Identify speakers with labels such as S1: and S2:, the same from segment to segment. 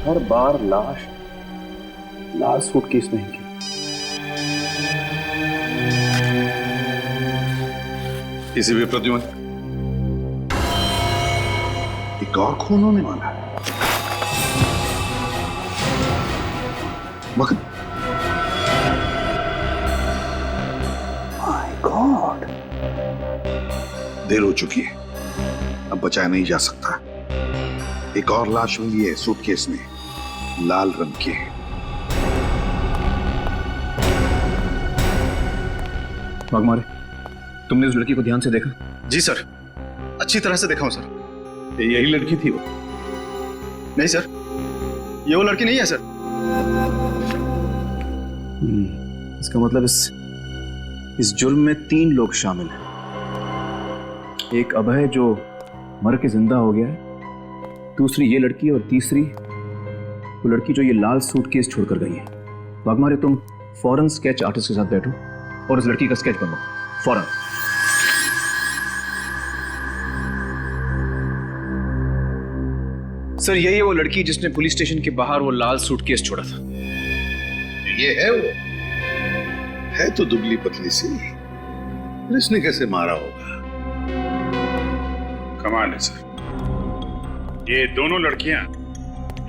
S1: हर बार लाश लाल सूटकेस में ही।
S2: किसी भी प्रद्युमन, एक और खून होने वाला है। मगर माय गॉड, देर हो चुकी है, अब बचाया नहीं जा सकता। एक और लाश मिली है सूटकेस में, लाल रंग की।
S1: वाघमारे, तुमने उस लड़की को ध्यान से देखा?
S3: जी सर, अच्छी तरह से देखा हूं सर।
S1: यही लड़की थी वो?
S3: नहीं सर, ये वो लड़की नहीं है सर।
S1: इसका मतलब इस जुर्म में 3 लोग शामिल हैं। एक अभय जो मर के जिंदा हो गया है, दूसरी ये लड़की, और तीसरी वो लड़की जो ये लाल सूटकेस छोड़कर गई है। वाघमारे, तुम फौरन स्केच आर्टिस्ट के साथ बैठो और इस लड़की का स्केच बनवाओ फौरन। सर, यही है वो लड़की जिसने पुलिस स्टेशन के बाहर वो लाल सूटकेस छोड़ा था।
S2: ये है वो? है तो दुबली पतली सी, इसने कैसे मारा होगा?
S4: कमाल है सर, ये दोनों लड़कियां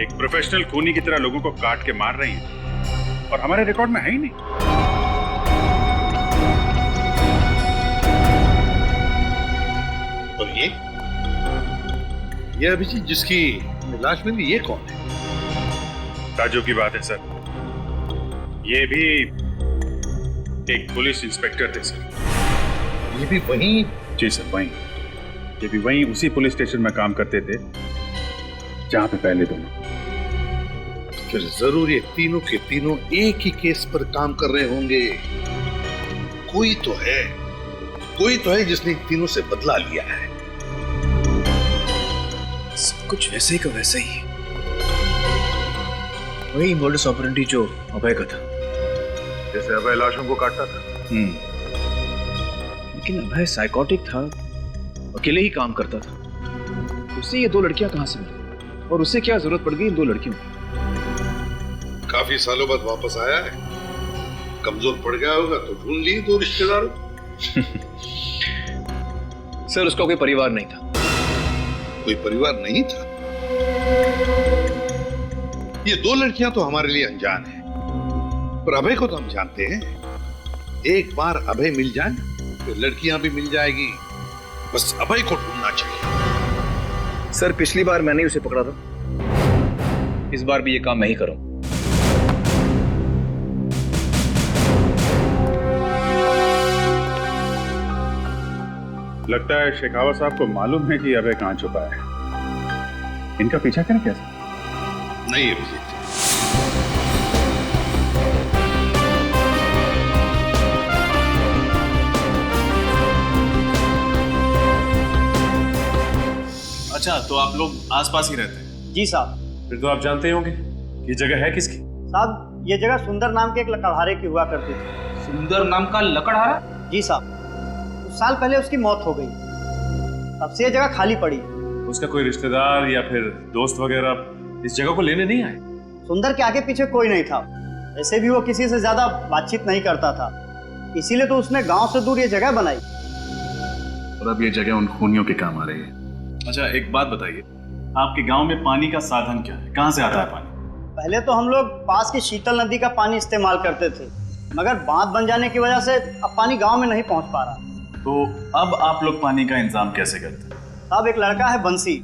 S4: एक प्रोफेशनल खूनी की तरह लोगों को काट के मार रही हैं और हमारे रिकॉर्ड में है ही नहीं।
S2: और ये अभिजीत जिसकी लाश मिली, ये कौन है?
S4: ताज्जुब की बात है सर, ये भी एक पुलिस इंस्पेक्टर थे सर।
S2: ये भी वहीं?
S4: जी सर, वहीं। ये भी वहीं उसी पुलिस स्टेशन में काम करते थे जहां पे पहले दोनों।
S2: फिर जरूर ये तीनों के तीनों एक ही केस पर काम कर रहे होंगे। कोई तो है जिसने इन तीनों से बदला लिया है।
S1: सब कुछ वैसे ही का वैसे ही है। वही मोडस ऑपरेंडी जो अभय का था।
S2: जैसे अभय लाशों को काटता था।
S1: लेकिन अभय साइकोटिक था, अकेले ही काम करता था। उससे ये 2 लड़कियां कहां से मिली और उससे क्या जरूरत पड़ गई इन 2 लड़कियों की?
S2: काफी सालों बाद वापस आया है, कमजोर पड़ गया होगा तो ढूंढ लिए 2 रिश्तेदारों।
S1: सर, उसका कोई परिवार नहीं था।
S2: कोई परिवार नहीं था? ये 2 लड़कियां तो हमारे लिए अनजान हैं, पर अभय को तो हम जानते हैं। एक बार अभय मिल जाए तो लड़कियां भी मिल जाएगी। बस अभय को ढूंढना चाहिए।
S1: सर, पिछली बार मैंने उसे पकड़ा था, इस बार भी ये काम मैं ही करूं।
S4: लगता है शेखावत साहब को मालूम है कि अभय कहां छुपा है। इनका पीछा करें कैसे?
S2: नहीं अभिजीत,
S5: अच्छा, तो आप लोग आसपास ही रहते हैं?
S6: जी साहब।
S5: फिर तो आप जानते होंगे कि जगह है किसकी।
S6: साहब, ये जगह सुंदर नाम के एक लकड़हारे की हुआ करती थी।
S5: सुंदर नाम का लकड़हारा?
S6: जी साहब, कुछ साल पहले उसकी मौत हो गई, तब से ये जगह खाली पड़ी है।
S5: उसका कोई रिश्तेदार या फिर दोस्त वगैरह इस जगह को लेने नहीं आए?
S6: सुंदर के आगे पीछे कोई नहीं था। वैसे भी वो किसी से ज्यादा बातचीत नहीं करता था, इसीलिए तो उसने गांव से दूर ये जगह बनाई।
S5: और अब ये जगह उन खूनियों के काम आ रही है। अच्छा, एक बात बताइए, आपके गांव में पानी का साधन क्या है? कहां से आता है पानी?
S6: पहले तो हम लोग पास की शीतल नदी का पानी इस्तेमाल करते थे, मगर बांध बन जाने की वजह से अब पानी गांव में नहीं पहुंच पा रहा।
S5: तो अब आप लोग पानी का इंतजाम कैसे करते हैं?
S6: साहब, एक लड़का है बंसी।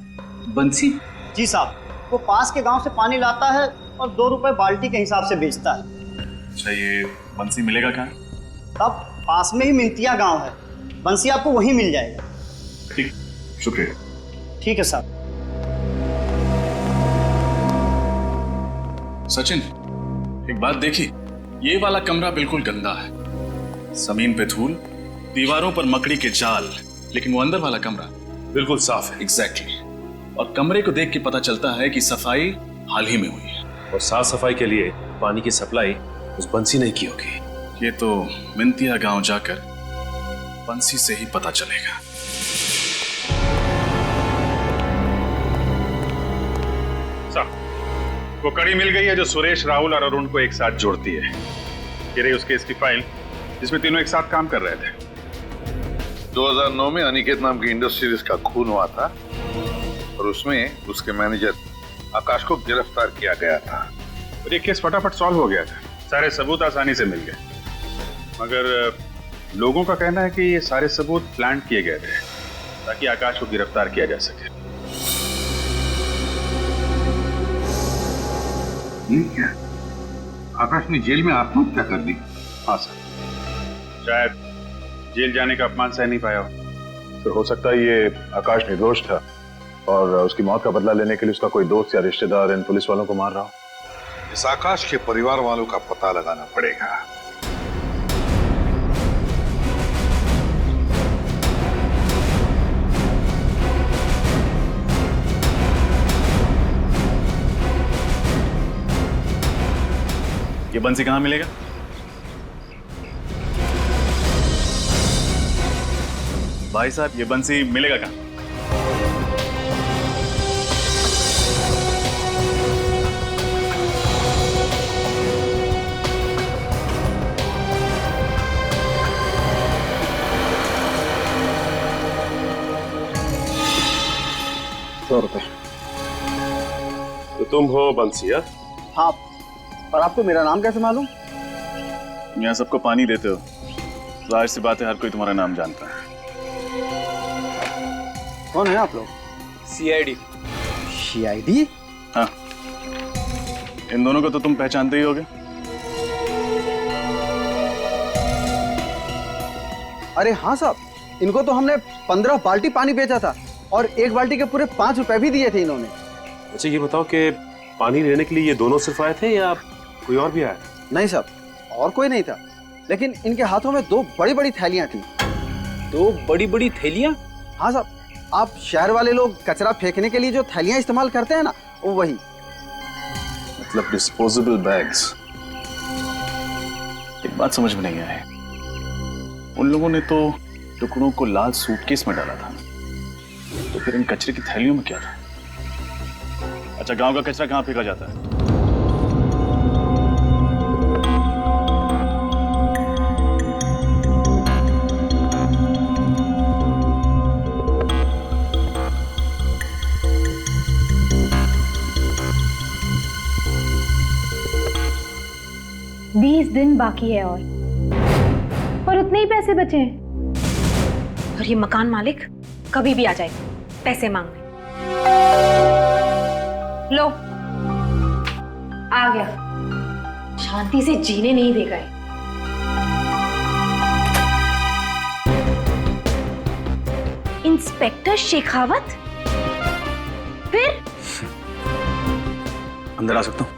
S5: बंसी?
S6: जी साहब, वो पास के गांव से पानी लाता है और 2 रुपए बाल्टी के हिसाब से बेचता है।
S5: अच्छा, ये बंसी मिलेगा कहाँ?
S6: तब पास में ही मिंतिया गांव है, बंसी आपको वहीं मिल जाएगा।
S5: ठीक, शुक्रिया।
S6: ठीक है साहब।
S5: सचिन, एक बात देखी, ये वाला कमरा बिल्कुल गंदा है। जमीन पे धूल, दीवारों पर मकड़ी के जाल, लेकिन वो अंदर वाला कमरा बिल्कुल साफ है। एग्जैक्टली। और कमरे को देख के पता चलता है कि सफाई हाल ही में हुई है।
S7: और साफ सफाई के लिए पानी की सप्लाई उस बंसी ने की होगी।
S5: ये तो मिंतिया गांव जाकर बंसी से ही पता चलेगा।
S4: साहब, वो कड़ी मिल गई है जो सुरेश, राहुल और अरुण को एक साथ जोड़ती है। ये रही उस केस की फाइल जिसमें तीनों एक साथ काम कर रहे थे।
S2: 2009 में अनिकेत नाम की इंडस्ट्रीज का खून हुआ था और उसमें उसके मैनेजर आकाश को गिरफ्तार किया गया था।
S4: और ये केस फटाफट सॉल्व हो गया था, सारे सबूत आसानी से मिल गए। मगर लोगों का कहना है कि ये सारे सबूत प्लान किए गए थे ताकि आकाश को गिरफ्तार किया जा सके।
S2: ठीक है, आकाश ने जेल में आत्महत्या कर दी।
S4: हाँ सर, शायद जेल जाने का अपमान सह नहीं पाया हो।
S8: तो हो सकता है ये आकाश निर्दोष था और उसकी मौत का बदला लेने के लिए उसका कोई दोस्त या रिश्तेदार इन पुलिस वालों को मार रहा हो।
S2: इस आकाश के परिवार वालों का पता लगाना पड़ेगा।
S5: ये बंसी कहाँ मिलेगा? भाई साहब, ये बंसी मिलेगा कहाँ?
S3: ₹100।
S7: तो तुम हो बंसिया?
S6: हाँ, पर आपको मेरा नाम कैसे मालूम?
S5: यहाँ सबको पानी देते हो, जाहिर सी बात है हर कोई तुम्हारा नाम जानता है।
S6: कौन है आप लोग?
S3: CID।
S6: CID?
S5: हाँ, इन दोनों को तो तुम पहचानते ही होगे।
S6: अरे हाँ साहब, इनको तो हमने 15 बाल्टी पानी बेचा था और एक बाल्टी के पूरे 5 रुपए भी दिए थे इन्होंने।
S7: अच्छा ये बताओ कि पानी लेने के लिए ये दोनों सिर्फ आए थे या कोई और भी आया?
S6: नहीं साहब, और कोई नहीं था, लेकिन इनके हाथों में 2 बड़ी बड़ी थैलियां थी।
S3: 2 बड़ी बड़ी थैलियां?
S6: हाँ साहब, आप शहर वाले लोग कचरा फेंकने के लिए जो थैलियां इस्तेमाल करते हैं ना, वो वही।
S5: मतलब डिस्पोजेबल बैग्स। एक बात समझ में नहीं आई, उन लोगों ने तो टुकड़ों को लाल सूटकेस में डाला था, तो फिर इन कचरे की थैलियों में क्या था? अच्छा, गांव का कचरा कहाँ फेंका जाता है?
S9: बीस दिन बाकी है और उतने ही पैसे बचे हैं। और ये मकान मालिक कभी भी आ जाएगा पैसे मांगने। लो, आ गया, शांति से जीने नहीं देगा ये। इंस्पेक्टर शेखावत फिर?
S1: अंदर आ सकता हूँ?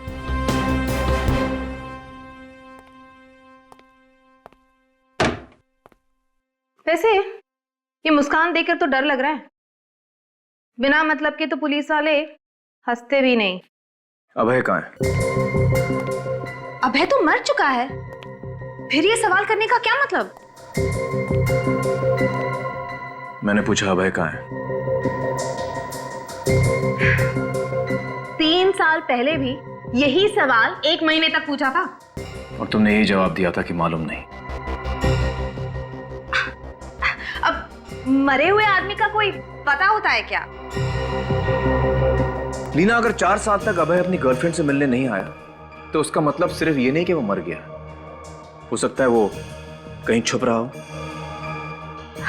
S9: वैसे ये मुस्कान देखकर तो डर लग रहा है। बिना मतलब के तो पुलिस वाले हंसते भी नहीं।
S1: अभय कहाँ है?
S9: अभय तो मर चुका है, फिर ये सवाल करने का क्या मतलब?
S1: मैंने पूछा अभय कहाँ है?
S9: 3 साल पहले भी यही सवाल 1 महीने तक पूछा था
S1: और तुमने यही जवाब दिया था कि मालूम नहीं।
S9: अब मरे हुए आदमी का कोई पता होता है क्या?
S1: लीना, अगर 4 साल तक अभय अपनी गर्लफ्रेंड से मिलने नहीं आया तो उसका मतलब सिर्फ ये नहीं कि वो मर गया, हो सकता है वो कहीं छुप रहा हो।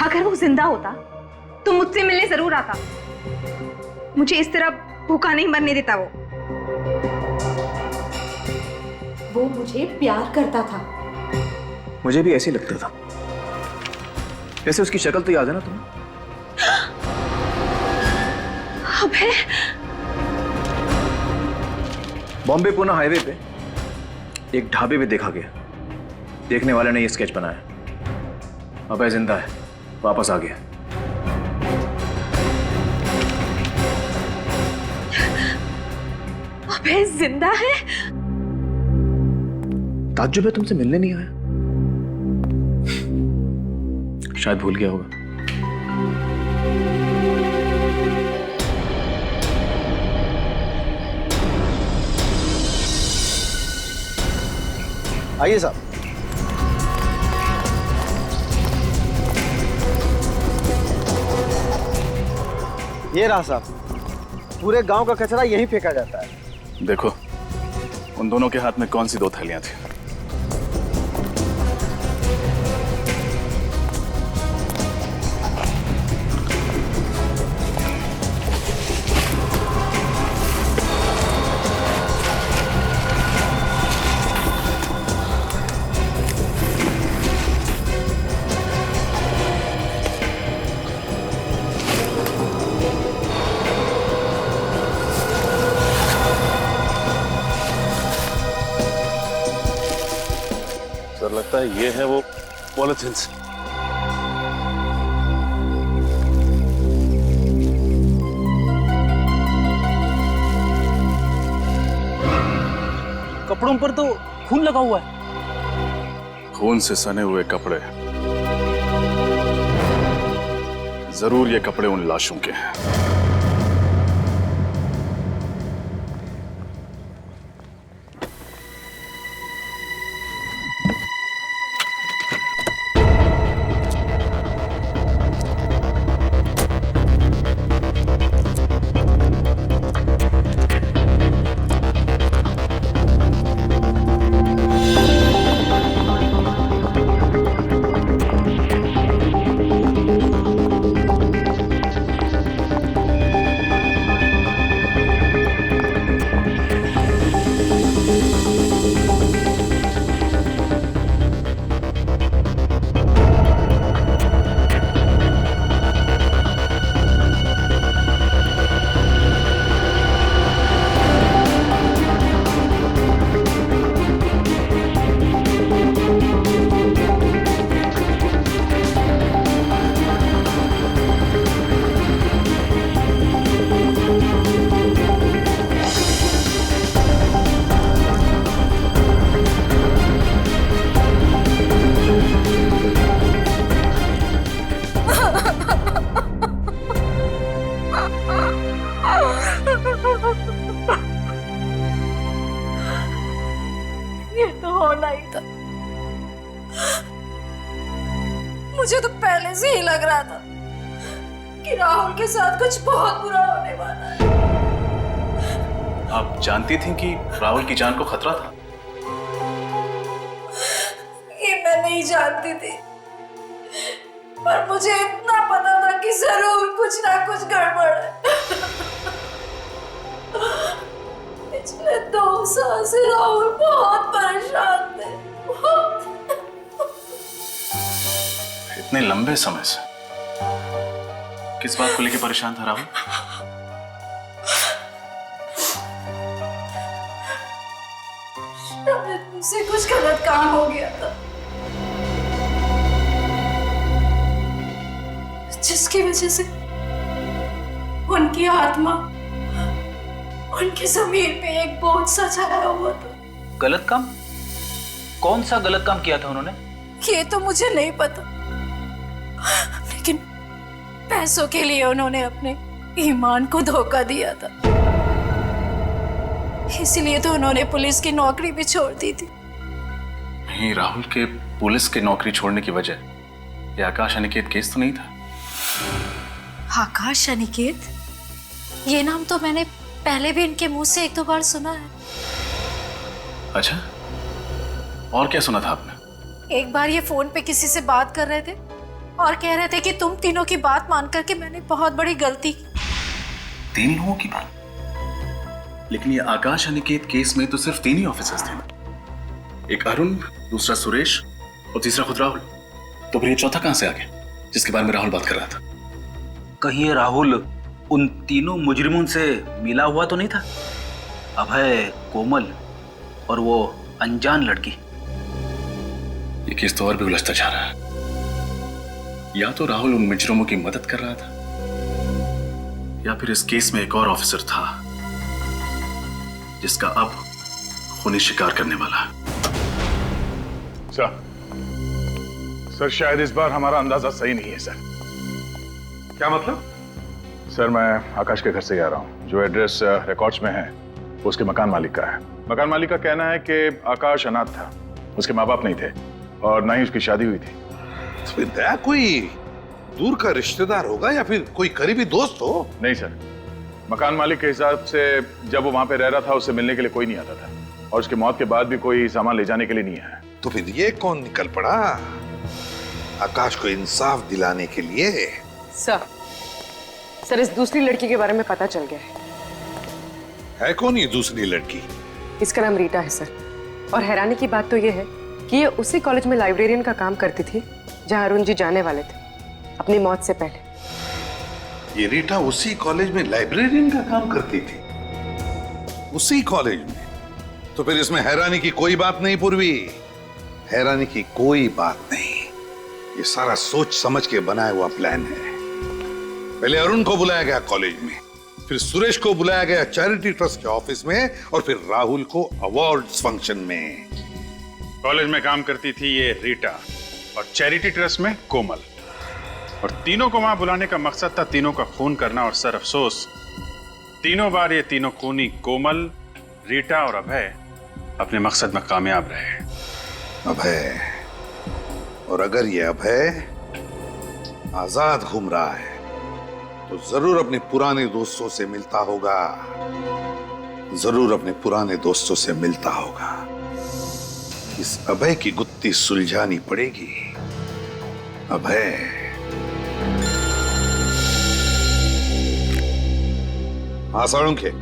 S9: अगर वो जिंदा होता तो मुझसे मिलने जरूर आता। मुझे इस तरह भूखा नहीं मरने देता। वो मुझे प्यार करता था।
S1: मुझे भी ऐसे ही लगता था। वैसे उसकी शक्ल तो याद है ना तुम्हें?
S9: अबे,
S1: बॉम्बे पुणे हाईवे पे एक ढाबे पे देखा गया। देखने वाले ने ये स्केच बनाया। अभय जिंदा है, वापस आ गया।
S9: अभय जिंदा है?
S1: ताज्जुब है तुमसे मिलने नहीं आया। शायद भूल गया होगा।
S3: आइए साहब। ये रहा साहब, पूरे गांव का कचरा यहीं फेंका जाता है।
S5: देखो उन दोनों के हाथ में कौन सी 2 थैलियां थी?
S7: सर लगता है ये है वो पॉलिथिन्स।
S3: कपड़ों पर तो खून लगा हुआ है।
S5: खून से सने हुए कपड़े, जरूर ये कपड़े उन लाशों के हैं।
S10: ये तो होना ही था। मुझे तो पहले से ही लग रहा था कि राहुल के साथ कुछ बहुत बुरा होने वाला है।
S5: आप जानती थी कि राहुल की जान को खतरा था?
S10: ये मैं नहीं जानती थी, पर मुझे इतना पता था कि जरूर कुछ ना कुछ गड़बड़ है। पिछले 2 साल से राहुल बहुत परेशान थे।
S5: इतने लंबे समय से किस बात को लेकर परेशान था राहुल?
S10: शायद मुझसे कुछ गलत काम हो गया था, जिसकी वजह से उनकी आत्मा उनके जमीर पे एक बोझ सा छाया हुआ था।
S11: गलत काम? कौन सा गलत काम किया था उन्होंने?
S10: ये तो मुझे नहीं पता, लेकिन पैसों के लिए उन्होंने अपने ईमान को धोखा दिया था। इसलिए तो उन्होंने पुलिस की नौकरी भी छोड़ दी थी।
S5: नहीं, राहुल के पुलिस की नौकरी छोड़ने की वजह ये आकाश अनिकेत केस तो नहीं था?
S10: आकाश अनिकेत? ये नाम तो मैंने पहले भी इनके मुंह से 1-2 बार सुना है।
S5: अच्छा, और क्या सुना था आपने?
S10: एक बार ये फोन पे किसी से बात कर रहे थे और कह रहे थे कि तुम तीनों की बात मान करके मैंने बहुत बड़ी गलती की।
S5: 3 लोगों की बात? लेकिन ये आकाश अनिकेत केस में तो सिर्फ 3 ही ऑफिसर्स थे, एक अरुण, दूसरा सुरेश और तीसरा खुद राहुल। तो फिर ये चौथा कहां से आ गया जिसके बारे में राहुल बात कर रहा था?
S11: कहीं ये राहुल उन तीनों मुजरिमों से मिला हुआ तो नहीं था? अभय, कोमल और वो अनजान लड़की।
S5: ये केस तो और भी उलझता जा रहा है। या तो राहुल उन मुजरिमों की मदद कर रहा था, या फिर इस केस में एक और ऑफिसर था जिसका अब खूनी शिकार करने वाला है।
S8: सर शायद इस बार हमारा अंदाजा सही नहीं है सर।
S2: क्या मतलब?
S8: सर मैं आकाश के घर से आ रहा हूँ। जो एड्रेस रिकॉर्ड्स में है वो उसके मकान मालिक का है। मकान मालिक का कहना है कि आकाश अनाथ था उसके माँ बाप नहीं थे और ना ही उसकी शादी हुई थी।
S2: तो फिर दया कोई दूर का रिश्तेदार होगा या फिर कोई करीबी दोस्त हो?
S8: नहीं सर, मकान मालिक के हिसाब से जब वो वहां पे रह रहा था उससे मिलने के लिए कोई नहीं आता था और उसके मौत के बाद भी कोई सामान ले जाने के लिए नहीं आया।
S2: तो फिर ये कौन निकल पड़ा आकाश को इंसाफ दिलाने के लिए?
S12: सर इस दूसरी लड़की के बारे में पता चल गया
S2: है कौन ये दूसरी लड़की?
S12: इसका नाम रीटा है सर। और हैरानी की बात तो ये है कि ये उसी कॉलेज में लाइब्रेरियन का काम करती थी जहां अरुण जी जाने वाले थे अपनी मौत से पहले।
S2: ये रीटा उसी कॉलेज में लाइब्रेरियन का काम करती थी? उसी कॉलेज में? तो फिर इसमें हैरानी की कोई बात नहीं पूर्वी, हैरानी की कोई बात नहीं। ये सारा सोच समझ के बनाया हुआ प्लान है। पहले अरुण को बुलाया गया कॉलेज में, फिर सुरेश को बुलाया गया चैरिटी ट्रस्ट के ऑफिस में और फिर राहुल को अवार्ड्स फंक्शन में।
S4: कॉलेज में काम करती थी ये रीटा और चैरिटी ट्रस्ट में कोमल, और तीनों को वहां बुलाने का मकसद था तीनों का खून करना। और सर अफसोस, तीनों बार ये तीनों खूनी कोमल, रीटा और अभय अपने मकसद में कामयाब रहे।
S2: अभय, और अगर ये अभय आजाद घूम रहा है तो जरूर अपने पुराने दोस्तों से मिलता होगा, जरूर अपने पुराने दोस्तों से मिलता होगा। इस अभय की गुत्थी सुलझानी पड़ेगी। अभय, हाँ साळुंखे,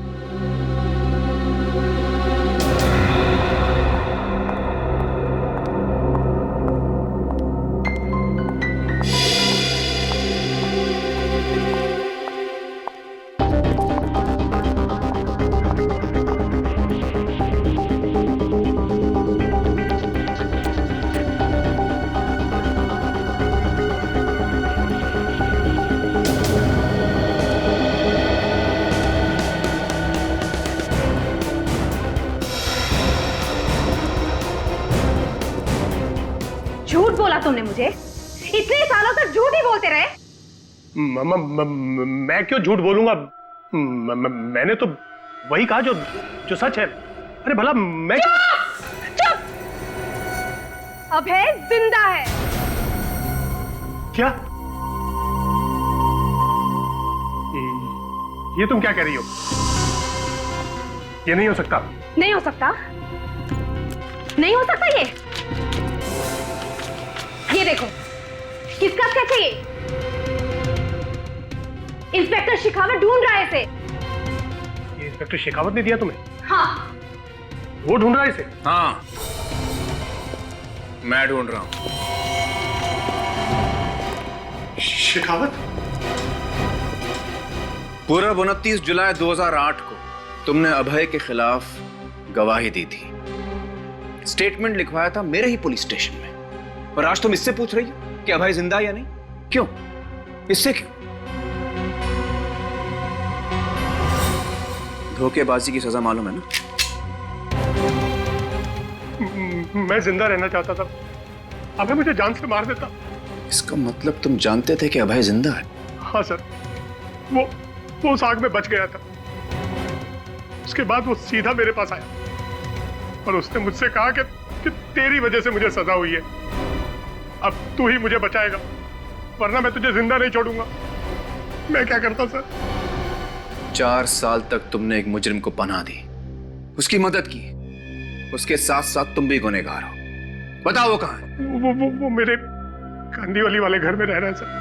S9: झूठ बोला तुमने मुझे, इतने सालों तक झूठ ही बोलते रहे।
S7: मैं क्यों झूठ बोलूंगा? मैंने तो वही कहा जो सच है। अरे भला मैं
S9: चुप! अभय जिंदा है।
S7: क्या? ये तुम क्या कह रही हो? ये नहीं हो सकता।
S9: नहीं हो सकता, नहीं हो सकता। ये देखो, किसका स्केच है ये? इंस्पेक्टर शेखावत ढूंढ रहा है इसे।
S7: ये इंस्पेक्टर शेखावत ने दिया तुम्हें?
S9: हाँ।
S7: वो ढूंढ रहा है इसे?
S5: हाँ, मैं ढूंढ रहा हूं।
S7: शेखावत?
S1: पूरा 29 जुलाई 2008 को तुमने अभय के खिलाफ गवाही दी थी, स्टेटमेंट लिखवाया था मेरे ही पुलिस स्टेशन में, और आज तुम इससे पूछ रही हो कि अभय जिंदा या नहीं? क्यों? इससे क्यों? धोखेबाजी की सजा मालूम है ना?
S7: मैं जिंदा रहना चाहता था, अभय मुझे जान से मार देता।
S1: इसका मतलब तुम जानते थे कि अभय जिंदा है?
S7: हाँ सर, वो उस आग में बच गया था। उसके बाद वो सीधा मेरे पास आया और उसने मुझसे कहा कि तेरी वजह से मुझे सजा हुई है, अब तू ही मुझे बचाएगा, वरना मैं तुझे जिंदा नहीं छोड़ूंगा। मैं क्या करता सर?
S1: 4 साल तक तुमने एक मुजरिम को पनाह दी, उसकी मदद की, उसके साथ साथ तुम भी गुनहगार हो। बताओ वो कहाँ है?
S7: वो मेरे कांदीवली वाले घर में रह रहा है सर।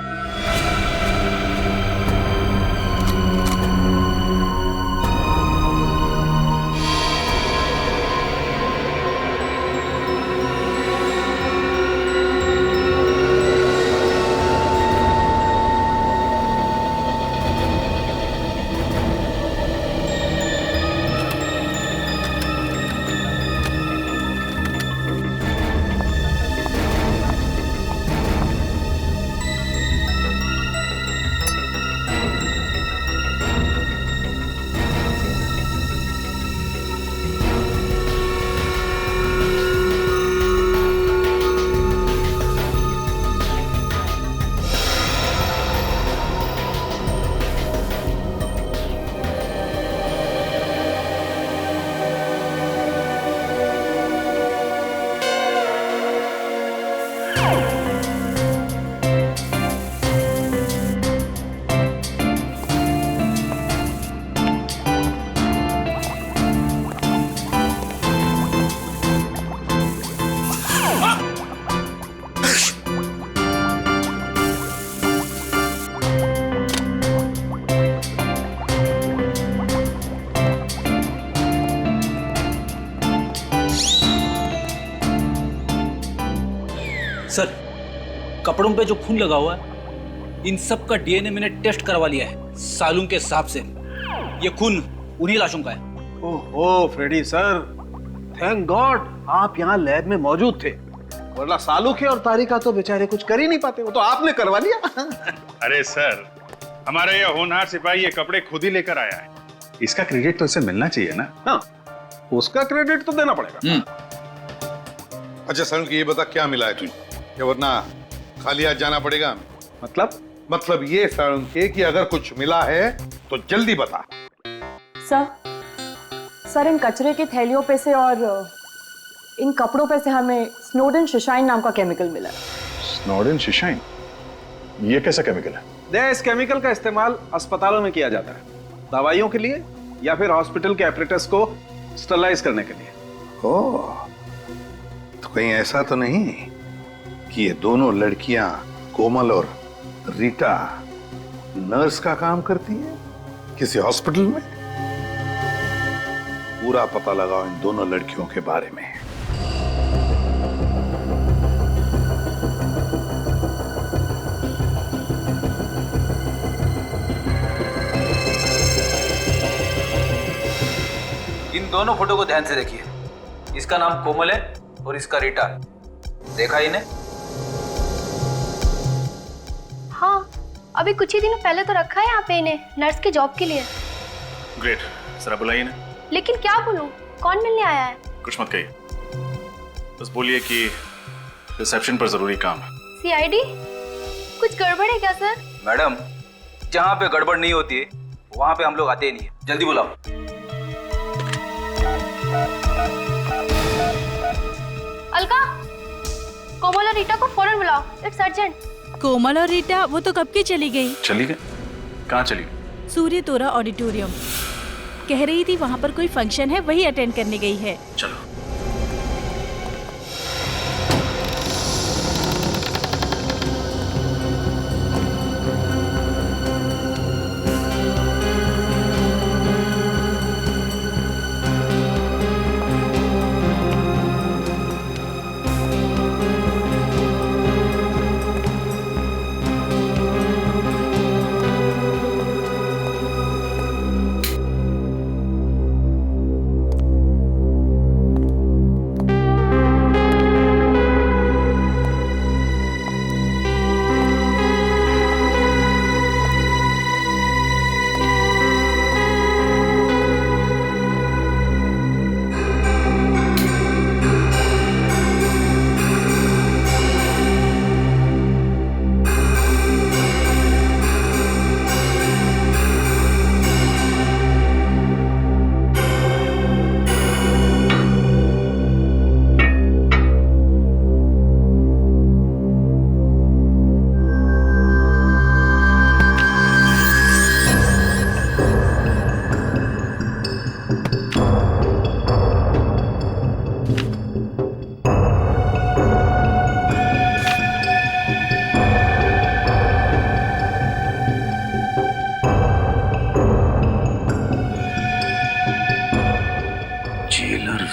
S11: सर, कपड़ों पे जो खून लगा हुआ है, इन सब का डीएनए मैंने टेस्ट करवा लिया है सालून के हिसाब से। ये खून उन्हीं लाशों का है।
S3: ओहो फ्रेडी सर, थैंक गॉड आप यहाँ लैब में मौजूद थे, वरना सालू के और तारिका तो बेचारे कुछ कर ही नहीं पाते, वो तो आपने करवा लिया।
S4: अरे सर, हमारा ये होनहार सिपाही ये कपड़े खुद ही लेकर आया है, इसका क्रेडिट तो इसे मिलना चाहिए ना।
S3: हाँ, उसका क्रेडिट तो देना पड़ेगा।
S2: अच्छा सर, ये बता क्या मिला है तुझे, या वरना खाली हाथ जाना पड़ेगा हमें। मतलब ये सर कि अगर कुछ मिला है तो जल्दी बता।
S13: सर इन कचरे की थैलियों पे से और इन कपड़ों पे से हमें स्नोडेन शिशाइन नाम का केमिकल मिला है।
S8: स्नोडेन शिशाइन? ये कैसा केमिकल है?
S3: इस केमिकल का इस्तेमाल अस्पतालों में किया जाता है, दवाइयों के लिए या फिर हॉस्पिटल के एपरेटस को स्टरलाइज करने के लिए।
S2: ओह, तो कहीं ऐसा तो नहीं कि ये दोनों लड़कियां कोमल और रीटा नर्स का काम करती है किसी हॉस्पिटल में? पूरा पता लगाओ इन दोनों लड़कियों के बारे में।
S11: इन दोनों फोटो को ध्यान से देखिए। इसका नाम कोमल है और इसका रीटा। देखा इन्हें?
S9: हाँ, अभी कुछ ही दिनों पहले तो रखा है यहाँ पे इन्हें नर्स के जॉब के लिए।
S5: ग्रेट, जरा बुलाइए ना।
S9: लेकिन क्या बोलूं, कौन मिलने आया है?
S5: कुछ मत कहिए, बस बोलिए कि रिसेप्शन पर जरूरी काम है।
S9: सीआईडी? कुछ गड़बड़ है क्या सर?
S11: मैडम, जहाँ पे गड़बड़ नहीं होती है वहाँ पे हम लोग आते ही नहीं है। जल्दी बुलाओ।
S9: अलका, कोमल और रीटा को फौरन बुलाओ, इट्स अर्जेंट।
S10: कोमल और रीटा वो तो कब की चली गई।
S5: चली गई? कहाँ चली गई?
S10: सूर्य तोरा ऑडिटोरियम। कह रही थी वहाँ पर कोई फंक्शन है, वही अटेंड करने गई है।
S5: चलो।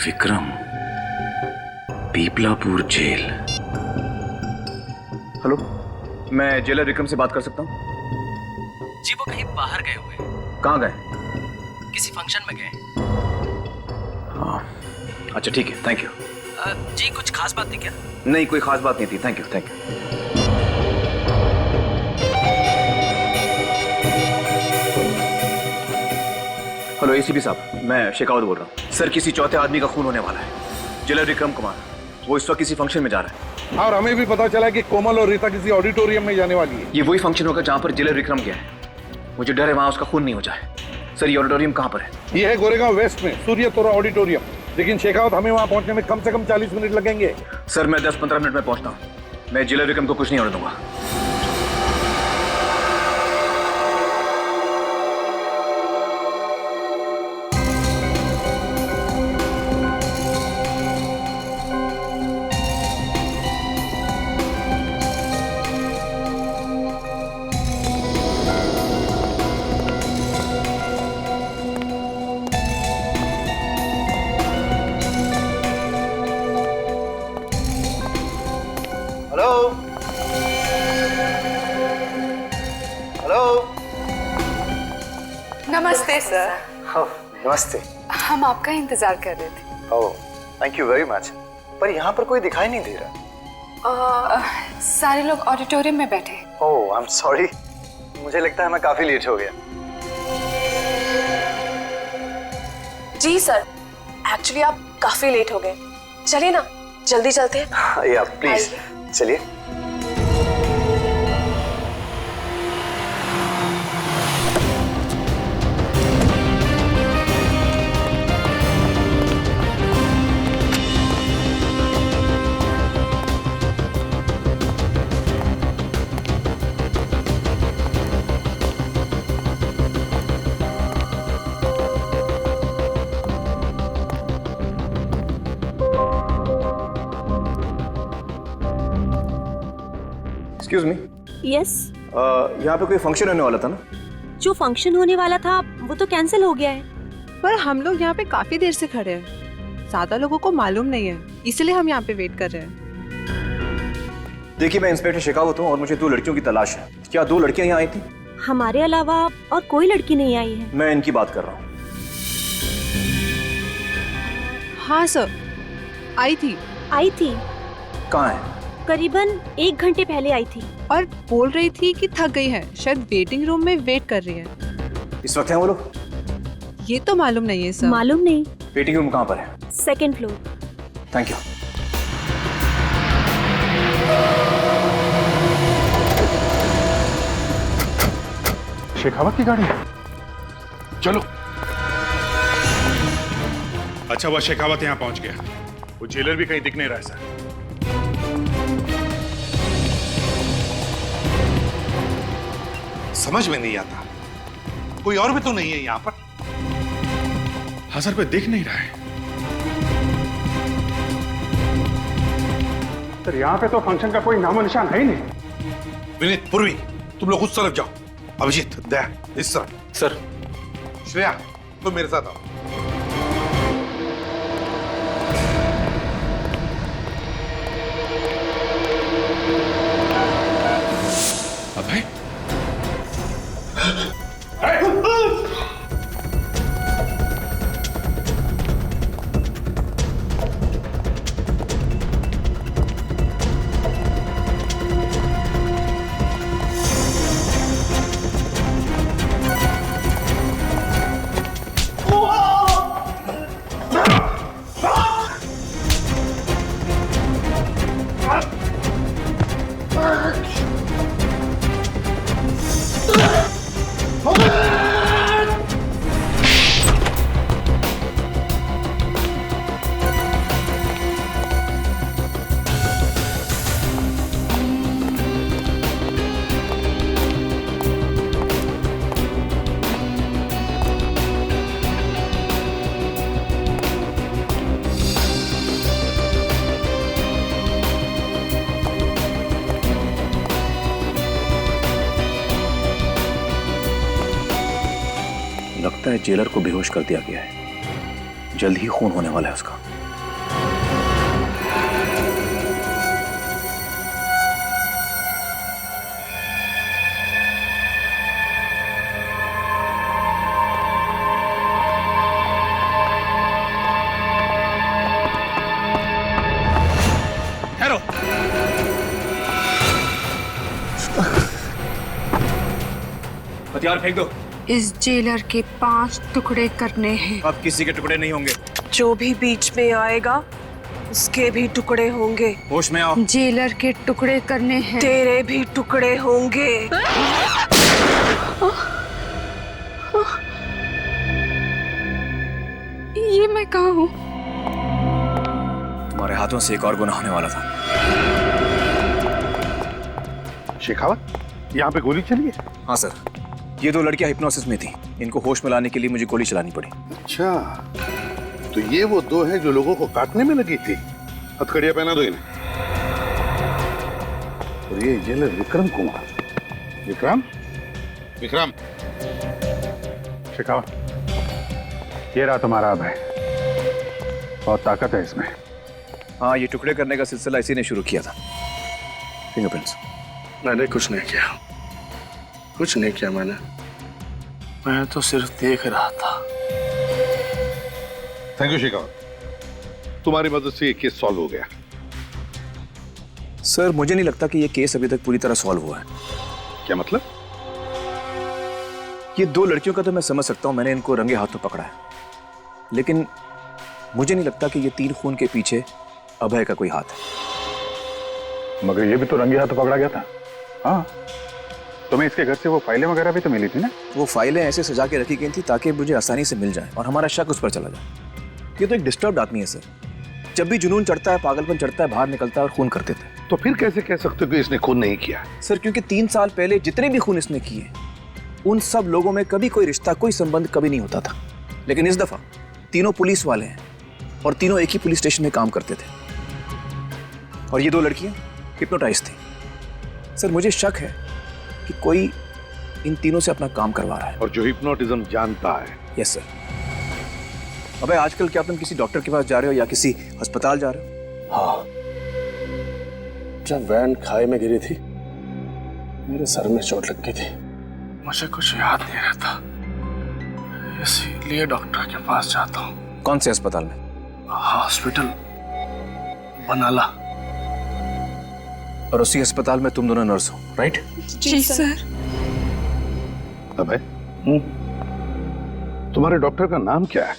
S1: विक्रम, पीपलापुर जेल। हेलो, मैं जेलर विक्रम से बात कर सकता हूँ?
S11: जी वो कहीं बाहर गए हुए।
S1: कहाँ गए?
S11: किसी फंक्शन में गए।
S1: हाँ, अच्छा ठीक है, थैंक यू।
S11: जी कुछ खास बात थी क्या?
S1: नहीं, कोई खास बात नहीं थी, thank you thank you. Hello ACP साहब, मैं शेखावत बोल रहा हूँ। सर, किसी चौथे आदमी का खून होने वाला है, जेलर विक्रम कुमार। वो इस वक्त किसी फंक्शन में जा रहा है।
S2: और हमें भी पता चला कि कोमल और रीता किसी ऑडिटोरियम में जाने वाली है।
S1: ये वही फंक्शन होगा जहाँ पर जेलर विक्रम गया है। मुझे डर है वहाँ उसका खून नहीं हो जाए। सर, ये ऑडिटोरियम कहाँ पर है?
S2: ये है गोरेगांव वेस्ट में सूर्य तोरा ऑडिटोरियम। लेकिन शेखावत, हमें वहाँ पहुँचने में कम से कम 40 मिनट लगेंगे।
S1: सर, मैं 10-15 मिनट में पहुँचता हूँ। मैं जेलर विक्रम को कुछ नहीं होने दूंगा।
S3: हेलो,
S12: नमस्ते सर।
S14: नमस्ते।
S12: हम आपका इंतजार कर रहे थे।
S14: ओह, थैंक यू वेरी मच। पर यहाँ पर कोई दिखाई नहीं दे रहा।
S12: सारे लोग ऑडिटोरियम में बैठे।
S14: ओह, आई एम सॉरी। मुझे लगता है मैं काफी लेट हो गया।
S15: जी सर, एक्चुअली आप काफी लेट हो गए। चलिए ना, जल्दी चलते हैं।
S14: या प्लीज चलिए।
S1: Excuse me.
S16: यस।
S1: यहाँ पे कोई फंक्शन होने वाला था ना?
S16: जो फंक्शन होने वाला था वो तो कैंसिल हो गया है।
S17: पर हम लोग यहाँ पे काफी देर से खड़े हैं, ज्यादा लोगों को मालूम नहीं है, इसलिए हम यहाँ पे वेट कर रहे हैं।
S1: देखिए, मैं इंस्पेक्टर शेखावत हूँ और मुझे 2 लड़कियों की तलाश है। क्या 2 लड़कियाँ यहाँ आई थी?
S16: हमारे अलावा और कोई लड़की नहीं आई है।
S1: मैं इनकी बात कर रहा हूँ।
S17: हाँ सर, आई थी।
S1: कहाँ है?
S16: करीबन 1 घंटे पहले आई थी
S17: और बोल रही थी कि थक गई है, शायद वेटिंग रूम में वेट कर रही है।
S1: इस वक्त है वो लोग?
S17: ये तो मालूम नहीं है सर।
S16: मालूम नहीं।
S1: वेटिंग रूम कहाँ पर है?
S16: 2nd floor.
S1: Thank you.
S4: Shekhawat की गाड़ी है।
S2: चलो।
S4: अच्छा, वह शेखावत यहाँ पहुंच गया। वो जेलर भी कहीं दिख नहीं रहा है सर।
S2: समझ में नहीं आता, कोई और भी तो नहीं है यहाँ पर?
S4: हाँ सर, कोई दिख नहीं रहा है।
S7: सर, यहाँ पे तो फंक्शन का कोई नामो निशान है ही नहीं।
S2: विनीत, पूर्वी, तुम लोग उस तरफ जाओ। अभिजीत, दया, इस तरफ।
S1: सर।
S2: श्रेया, तुम मेरे साथ आओ।
S4: अभय?
S1: लगता है जेलर को बेहोश कर दिया गया है। जल्द ही खून होने वाला है उसका।
S2: ठहरो।
S1: हथियार फेंक दो।
S12: इस जेलर के 5 टुकड़े करने हैं।
S1: अब किसी के टुकड़े नहीं होंगे।
S15: जो भी बीच में आएगा उसके भी टुकड़े होंगे।
S1: होश में आओ।
S12: जेलर के टुकड़े करने हैं।
S15: तेरे भी टुकड़े होंगे।
S12: ये मैं कहाँ हूँ?
S1: तुम्हारे हाथों से एक और गुनाह होने वाला था।
S2: शेखावत, यहाँ पे गोली चली है?
S1: हाँ सर, ये 2 लड़कियां हिप्नोसिस में थी। इनको होश में लाने के लिए मुझे गोली चलानी पड़ी।
S2: अच्छा, तो ये वो 2 हैं जो लोगों को काटने में लगी थी। हथकड़ियां पहना दो इन्हें। और ये जेलर विक्रम कुमार। विक्रम? विक्रम?
S7: शेखावत, ये रहा तुम्हारा अभय। बहुत ताकत है इसमें।
S1: हाँ, ये टुकड़े करने का सिलसिला इसी ने शुरू किया था। फिंगरप्रिंट्स।
S18: मैंने कुछ नहीं किया, कुछ नहीं किया मैंने।
S5: मैं तो सिर्फ देख रहा था।
S2: थैंक यू शेखावत, तुम्हारी मदद से ये केस सॉल्व हो गया।
S1: सर मुझे नहीं लगता कि ये केस अभी तक पूरी तरह सॉल्व हुआ है।
S2: क्या मतलब?
S1: ये दो लड़कियों का तो मैं समझ सकता हूं, मैंने इनको रंगे हाथों पकड़ा है, लेकिन मुझे नहीं लगता कि ये 3 खून के पीछे अभय का कोई हाथ है।
S8: मगर ये भी तो रंगे हाथों पकड़ा गया था। हाँ, तुम्हें इसके घर से वो फाइलें वगैरह भी तो मिली थी ना?
S1: वो फाइलें ऐसे सजा के रखी गई थी ताकि मुझे आसानी से मिल जाए और हमारा शक उस पर चला जाए। ये तो एक डिस्टर्ब्ड आदमी है सर, जब भी जुनून चढ़ता है, पागलपन चढ़ता है, बाहर निकलता है और खून कर देता है।
S2: तो फिर कैसे कह सकते हो कि इसने खून नहीं किया?
S1: सर क्योंकि 3 साल पहले जितने भी खून इसने किए, उन सब लोगों में कभी कोई रिश्ता, कोई संबंध कभी नहीं होता था। लेकिन इस दफा तीनों पुलिस वाले हैं और तीनों एक ही पुलिस स्टेशन में काम करते थे, और ये 2 लड़कियां हिप्नोटाइज थी। सर मुझे शक है कि कोई इन तीनों से अपना काम करवा रहा है।
S2: और जो हिप्नोटिज्म जानता है।
S1: Yes sir. अबे आजकल क्या तुम किसी डॉक्टर के पास जा रहे हो या किसी अस्पताल जा रहे हो?
S5: हाँ, जब वैन खाई में गिरी थी मेरे सर में चोट लग गई थी, मुझे कुछ याद नहीं रहता, इसीलिए डॉक्टर के पास जाता हूँ।
S1: कौन से अस्पताल में?
S5: हॉस्पिटल बनाला।
S1: और उसी अस्पताल में तुम दोनों नर्स हो, राइट?
S10: जी सर।
S2: अबे तुम्हारे डॉक्टर का नाम क्या है?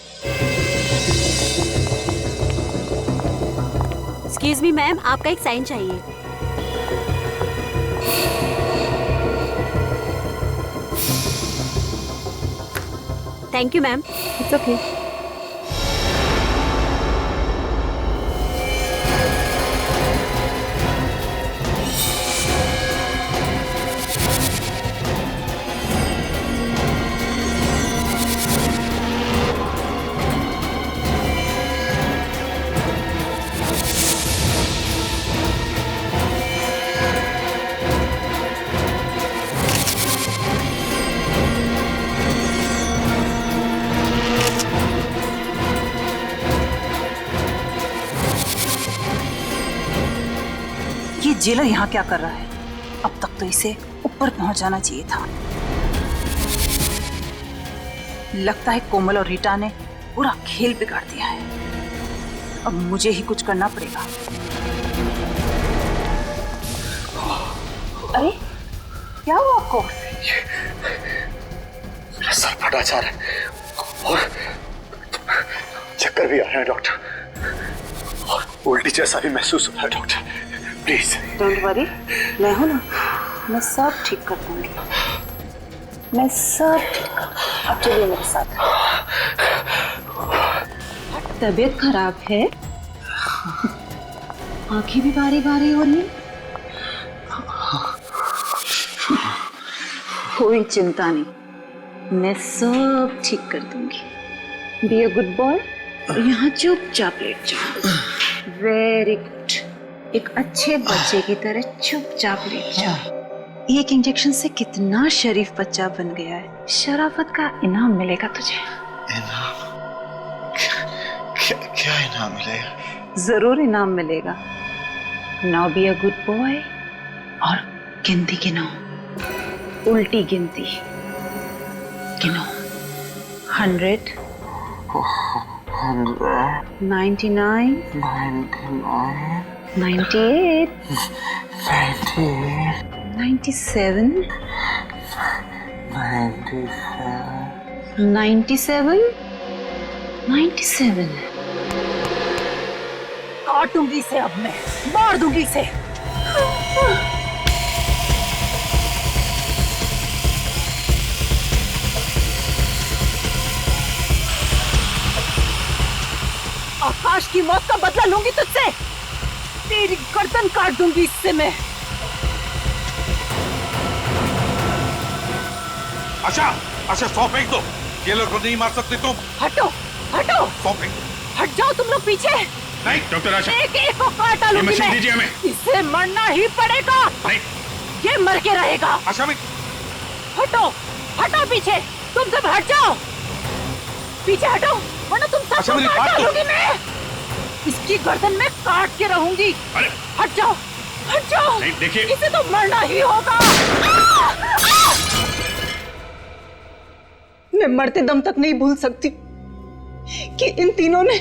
S16: एक्सक्यूज मी मैम, आपका एक साइन चाहिए। Thank you ma'am. It's okay.
S18: Jailer यहाँ क्या कर रहा है? अब तक तो इसे ऊपर पहुंच जाना चाहिए था। लगता है कोमल और रीटा ने पूरा खेल बिगाड़ दिया है। अब मुझे ही कुछ करना पड़ेगा। अरे क्या हुआ आपको?
S14: मेरा सर फटा जा रहा है और चक्कर भी आ रहा है डॉक्टर, और उल्टी जैसा भी महसूस हो रहा है डॉक्टर। प्लीज
S18: डोंट वरी, मैं हूं ना, मैं सब ठीक कर दूंगी। मैं सब ठीक कर दूंगी। अब चलिए मेरे साथ। तबीयत खराब है, आंखें भी बारी बारी हो रही। कोई चिंता नहीं, मैं सब ठीक कर दूंगी। बी अ गुड बॉय, यहाँ चुपचाप लेट जाओ। वेरी गुड, एक अच्छे बच्चे की तरह चुपचाप लेट जाओ। एक इंजेक्शन से कितना शरीफ बच्चा बन गया है। शराफत का इनाम मिलेगा तुझे।
S14: इनाम? क्या इनाम मिलेगा?
S18: जरूर इनाम मिलेगा। Now be a good boy और गिनती गिनो, उल्टी गिनती गिनो। 100, 99, 98, 97, 97, 97। काटूंगी इसे, अब मैं मार दूंगी इसे। आकाश की मौत का बदला लूंगी तुझसे। तेरी गर्दन काट दूंगी इससे मैं।
S2: अच्छा अच्छा, 100 फेंक दो। ये लोग को नहीं मार सकते तुम।
S18: हटो हटो,
S2: 100 फेंक।
S18: हट जाओ तुम लोग पीछे।
S2: नहीं
S4: डॉक्टर आशा,
S18: एक एक को काट डालूंगी
S4: मशीन
S18: मैं।
S4: दीजिए हमें।
S18: इसे मरना ही पड़ेगा।
S4: नहीं,
S18: ये मर के रहेगा।
S2: आशा में
S18: हटो हटो पीछे, तुम सब हट जाओ। पीछे हटो वरना तुम
S2: अच्छा,
S18: सबको
S2: मेरी
S18: काट
S2: बात तो-
S18: डालूंगी मैं। इसकी गर्दन में काट के रहूंगी।
S4: अरे
S18: हट जाओ हट जाओ।
S4: नहीं, देखिए।
S18: इसे तो मरना ही होगा। मैं मरते दम तक नहीं भूल सकती कि इन तीनों ने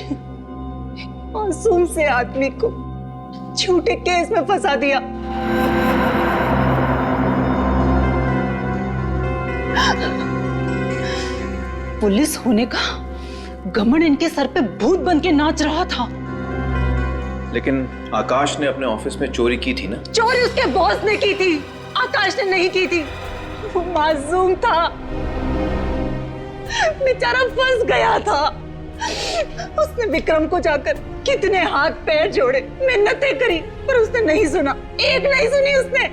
S18: मासूम से आदमी को झूठे केस में फंसा दिया। पुलिस होने का घमंड इनके सर पे भूत बन के नाच रहा था।
S1: लेकिन आकाश ने अपने ऑफिस में चोरी की थी ना?
S18: चोरी उसके बॉस ने की थी, आकाश ने नहीं की थी। वो मासूम था, बेचारा फंस गया था। उसने विक्रम को जाकर कितने हाथ पैर जोड़े, मिन्नतें करी, पर उसने नहीं सुना, एक नहीं सुनी उसने।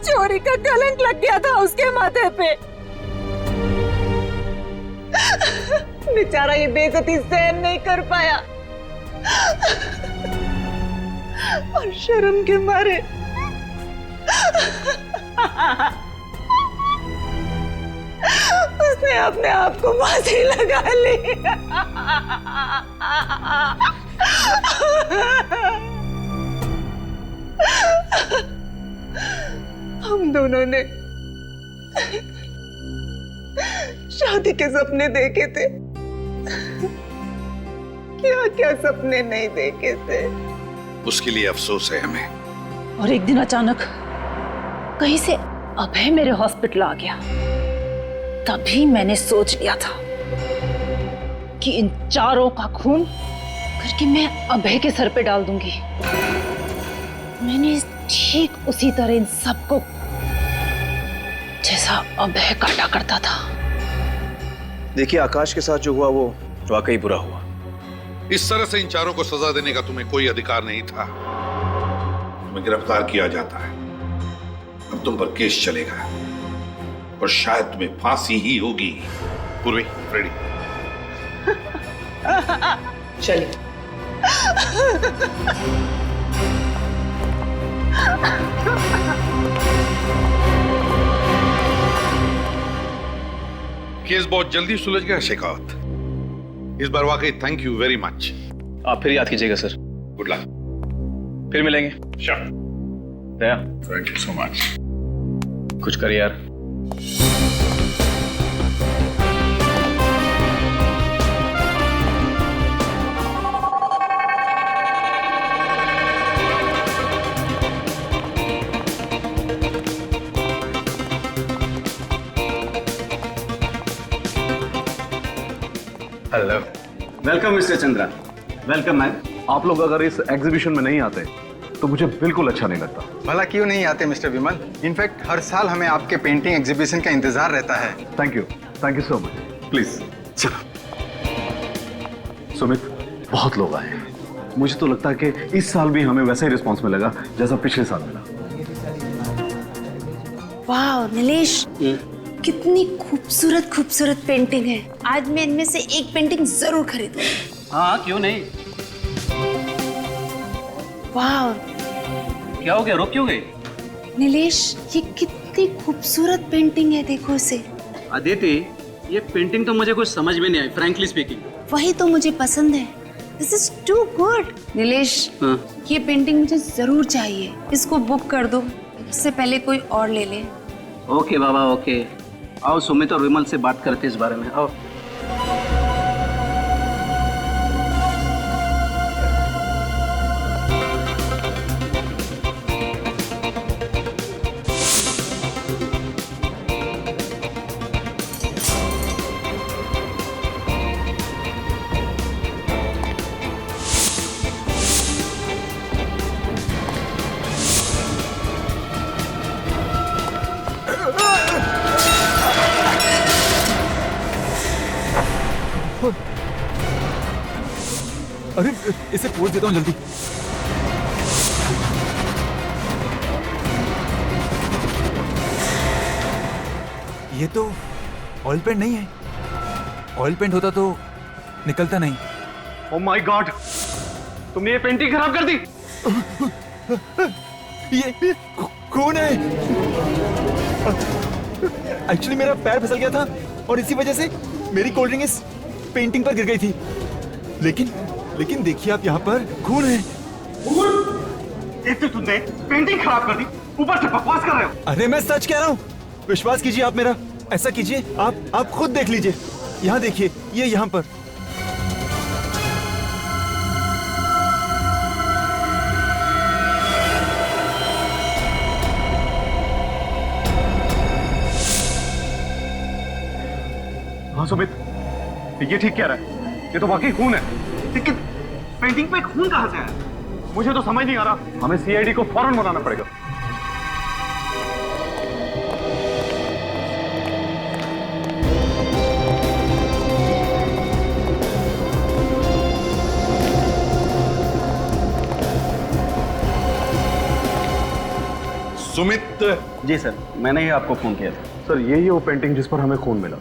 S18: चोरी का कलंक लग गया था उसके माथे पे। बेचारा ये बेइज्जती सहन नहीं कर पाया और शर्म के मारे उसने अपने आप को फांसी लगा ली। हम दोनों ने शादी के सपने देखे थे, क्या क्या सपने नहीं देखे थे।
S2: उसके लिए अफसोस है हमें।
S18: और एक दिन अचानक कहीं से अभय मेरे हॉस्पिटल आ गया। तभी मैंने सोच लिया था कि इन चारों का खून करके मैं अभय के सर पे डाल दूंगी। मैंने ठीक उसी तरह इन सबको जैसा अभय काटा करता था।
S1: देखिए, आकाश के साथ जो हुआ वो वाकई बुरा हुआ।
S2: इस तरह से इन चारों को सजा देने का तुम्हें कोई अधिकार नहीं था। तुम्हें गिरफ्तार किया जाता है, अब तुम पर केस चलेगा और शायद तुम्हें फांसी ही होगी। पूर्वी, रेडी?
S18: चलिए।
S2: केस बहुत जल्दी सुलझ गया शेखावत। इस बार वाकई थैंक यू वेरी मच।
S1: आप फिर याद कीजिएगा सर।
S2: Good luck.
S1: फिर मिलेंगे।
S2: Sure.
S1: Daya,
S2: thank you so much.
S1: कुछ कर यार।
S8: Hello,
S3: welcome mister Chandra. Welcome ma'am.
S8: आप लोग अगर इस एग्जीबिशन में नहीं आते तो मुझे बिल्कुल अच्छा नहीं लगता।
S19: भला क्यों नहीं आते मिस्टर विमल? इनफैक्ट हर साल हमें आपके पेंटिंग एग्जीबिशन का इंतजार रहता है।
S8: Thank you so much. Please चलो। सुमित, बहुत लोग आए हैं। मुझे तो लगता है कि इस साल भी हमें वैसा ही रिस्पॉन्स मिलेगा जैसा पिछले साल मिला।
S20: वाह नीलेश, कितनी खूबसूरत खूबसूरत पेंटिंग है। आज मैं इनमें से एक पेंटिंग जरूर खरीदूंगी।
S11: हाँ, क्यों नहीं।
S20: वाह,
S11: क्या हो गया, रुक क्यों गई?
S20: नीलेश, ये कितनी खूबसूरत पेंटिंग है, देखो इसे।
S11: अदिति, ये पेंटिंग तो मुझे कुछ समझ में नहीं आई, फ्रैंकली स्पीकिंग।
S20: वही तो मुझे पसंद है। This is too good. Nilesh, ये पेंटिंग मुझे जरूर चाहिए। इसको बुक कर दो, इससे पहले कोई और ले ले।
S11: ओके बाबा, ओके। आओ सुमित और विमल से बात करते इस बारे में। आओ।
S21: अरे इसे पोज देता हूँ जल्दी। ये तो ऑयल पेंट नहीं है। ऑयल पेंट होता तो निकलता नहीं।
S3: ओह माय गॉड, तुमने ये पेंटिंग खराब कर दी।
S21: ये कौन है? एक्चुअली मेरा पैर फिसल गया था और इसी वजह से मेरी कोल्ड ड्रिंक इस पेंटिंग पर गिर गई थी। लेकिन देखिए आप, यहाँ पर खून है।
S3: एक तो तुमने पेंटिंग खराब कर दी, ऊपर से बकवास कर रहे हो।
S21: अरे मैं सच कह रहा हूँ, विश्वास कीजिए आप मेरा। ऐसा कीजिए, आप खुद देख लीजिए। यहाँ देखिए, ये यहाँ पर। हाँ सुमित, ये ठीक कह रहा है, ये तो वाकई खून है। लेकिन पेंटिंग पे खून कहाँ से आया? मुझे तो समझ नहीं आ रहा। हमें सीआईडी को फौरन बुलाना पड़ेगा।
S2: सुमित।
S6: जी सर, मैंने ही आपको फोन किया था।
S8: सर यही है वो पेंटिंग जिस पर हमें खून मिला।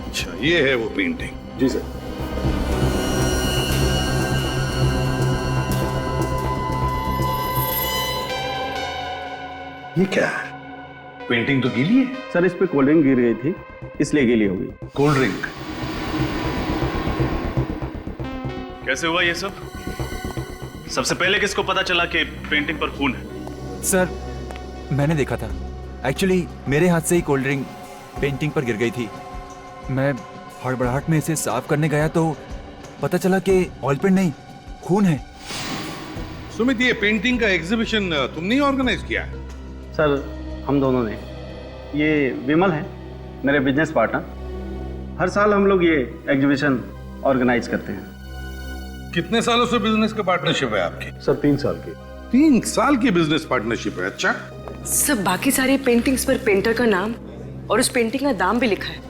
S2: अच्छा, ये है वो पेंटिंग।
S8: जी सर।
S2: ये क्या है? पेंटिंग तो गीली है।
S6: सर इस पे कोल्ड ड्रिंक गिर गई थी, इसलिए गीली हो गई।
S2: Cold drink?
S5: कैसे हुआ ये सब? सबसे पहले किसको पता चला कि पेंटिंग पर खून है?
S21: सर मैंने देखा था। एक्चुअली मेरे हाथ से ही कोल्ड ड्रिंक पेंटिंग पर गिर गई थी। मैं हड़बड़ाहट में इसे साफ करने गया तो पता चला कि ऑयल पेंट नहीं, खून है।
S2: सुमित, ये पेंटिंग का एग्जीबिशन तुमने ही ऑर्गेनाइज किया है?
S6: सर हम दोनों ने। ये विमल है मेरे बिजनेस पार्टनर। हर साल हम लोग ये एग्जीबिशन ऑर्गेनाइज करते हैं।
S2: कितने सालों से बिजनेस का पार्टनरशिप है आपकी?
S8: सर 3 साल की।
S2: 3 साल की बिजनेस पार्टनरशिप है। अच्छा।
S12: सब बाकी सारी पेंटिंग्स पर पेंटर का नाम और उस पेंटिंग का दाम भी लिखा है,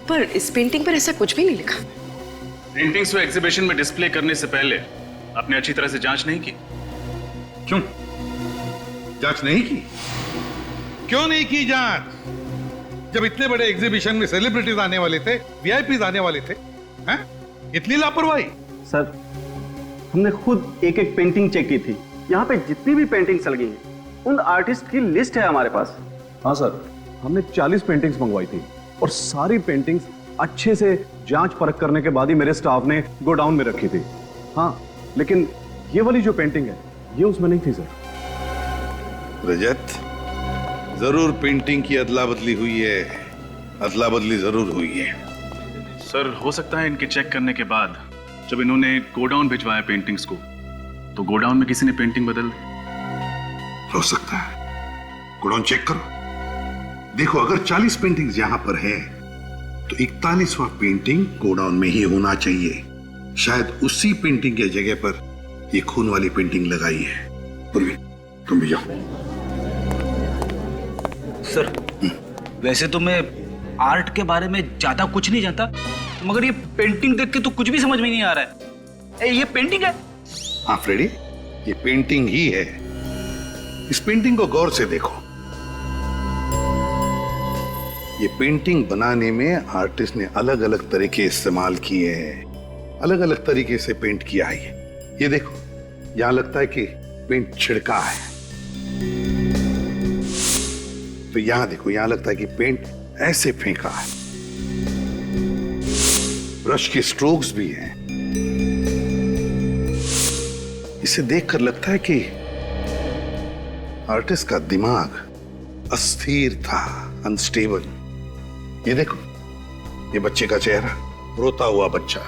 S12: पर इस पेंटिंग पर ऐसा कुछ भी नहीं लिखा।
S5: पेंटिंग्स को एग्जीबिशन में डिस्प्ले करने से पहले आपने अच्छी तरह से जांच नहीं की?
S2: क्यों जांच नहीं की? क्यों नहीं की जांच? जब इतने बड़े एग्जीबिशन में सेलिब्रिटीज आने वाले थे, वीआईपीज आने वाले थे, हैं? इतनी लापरवाही?
S6: सर हमने खुद एक एक पेंटिंग चेक की थी। यहाँ पे जितनी भी पेंटिंग्स लगी हैं उन आर्टिस्ट की लिस्ट है हमारे पास।
S8: हाँ सर, हमने 40 पेंटिंग्स मंगवाई थी और सारी पेंटिंग्स अच्छे से जांच परख करने के बाद ही मेरे स्टाफ ने गोडाउन में रखी थी। हाँ, लेकिन ये वाली जो पेंटिंग है ये उसमें नहीं थी सर।
S2: रजत, जरूर पेंटिंग की अदला बदली हुई है। अदला बदली जरूर हुई है।
S5: सर हो सकता है इनके चेक करने के बाद जब इन्होंने गोडाउन भिजवाया पेंटिंग्स को, तो गोडाउन में किसी ने पेंटिंग बदल दी।
S2: हो सकता है। गोडाउन चेक करो, देखो अगर 40 पेंटिंग्स यहां पर है तो 41वां पेंटिंग गोडाउन में ही होना चाहिए। शायद उसी पेंटिंग के जगह पर ये खून वाली पेंटिंग लगाई है। पूर्वी, तुम भी जाओ।
S11: सर वैसे तो मैं आर्ट के बारे में ज्यादा कुछ नहीं जानता, मगर ये पेंटिंग देख के तो कुछ भी समझ में नहीं आ रहा है। ये पेंटिंग है?
S2: हाँ फ्रेडी, ये पेंटिंग ही है। इस पेंटिंग को गौर से देखो। ये पेंटिंग बनाने में आर्टिस्ट ने अलग अलग तरीके इस्तेमाल किए हैं, अलग अलग तरीके से पेंट किया है। ये देखो, यहां लगता है कि पेंट छिड़का है, तो यहां देखो, यहां लगता है कि पेंट ऐसे फेंका है। ब्रश के स्ट्रोक्स भी हैं। इसे देखकर लगता है कि आर्टिस्ट का दिमाग अस्थिर था, अनस्टेबल। ये देखो, ये बच्चे का चेहरा, रोता हुआ बच्चा।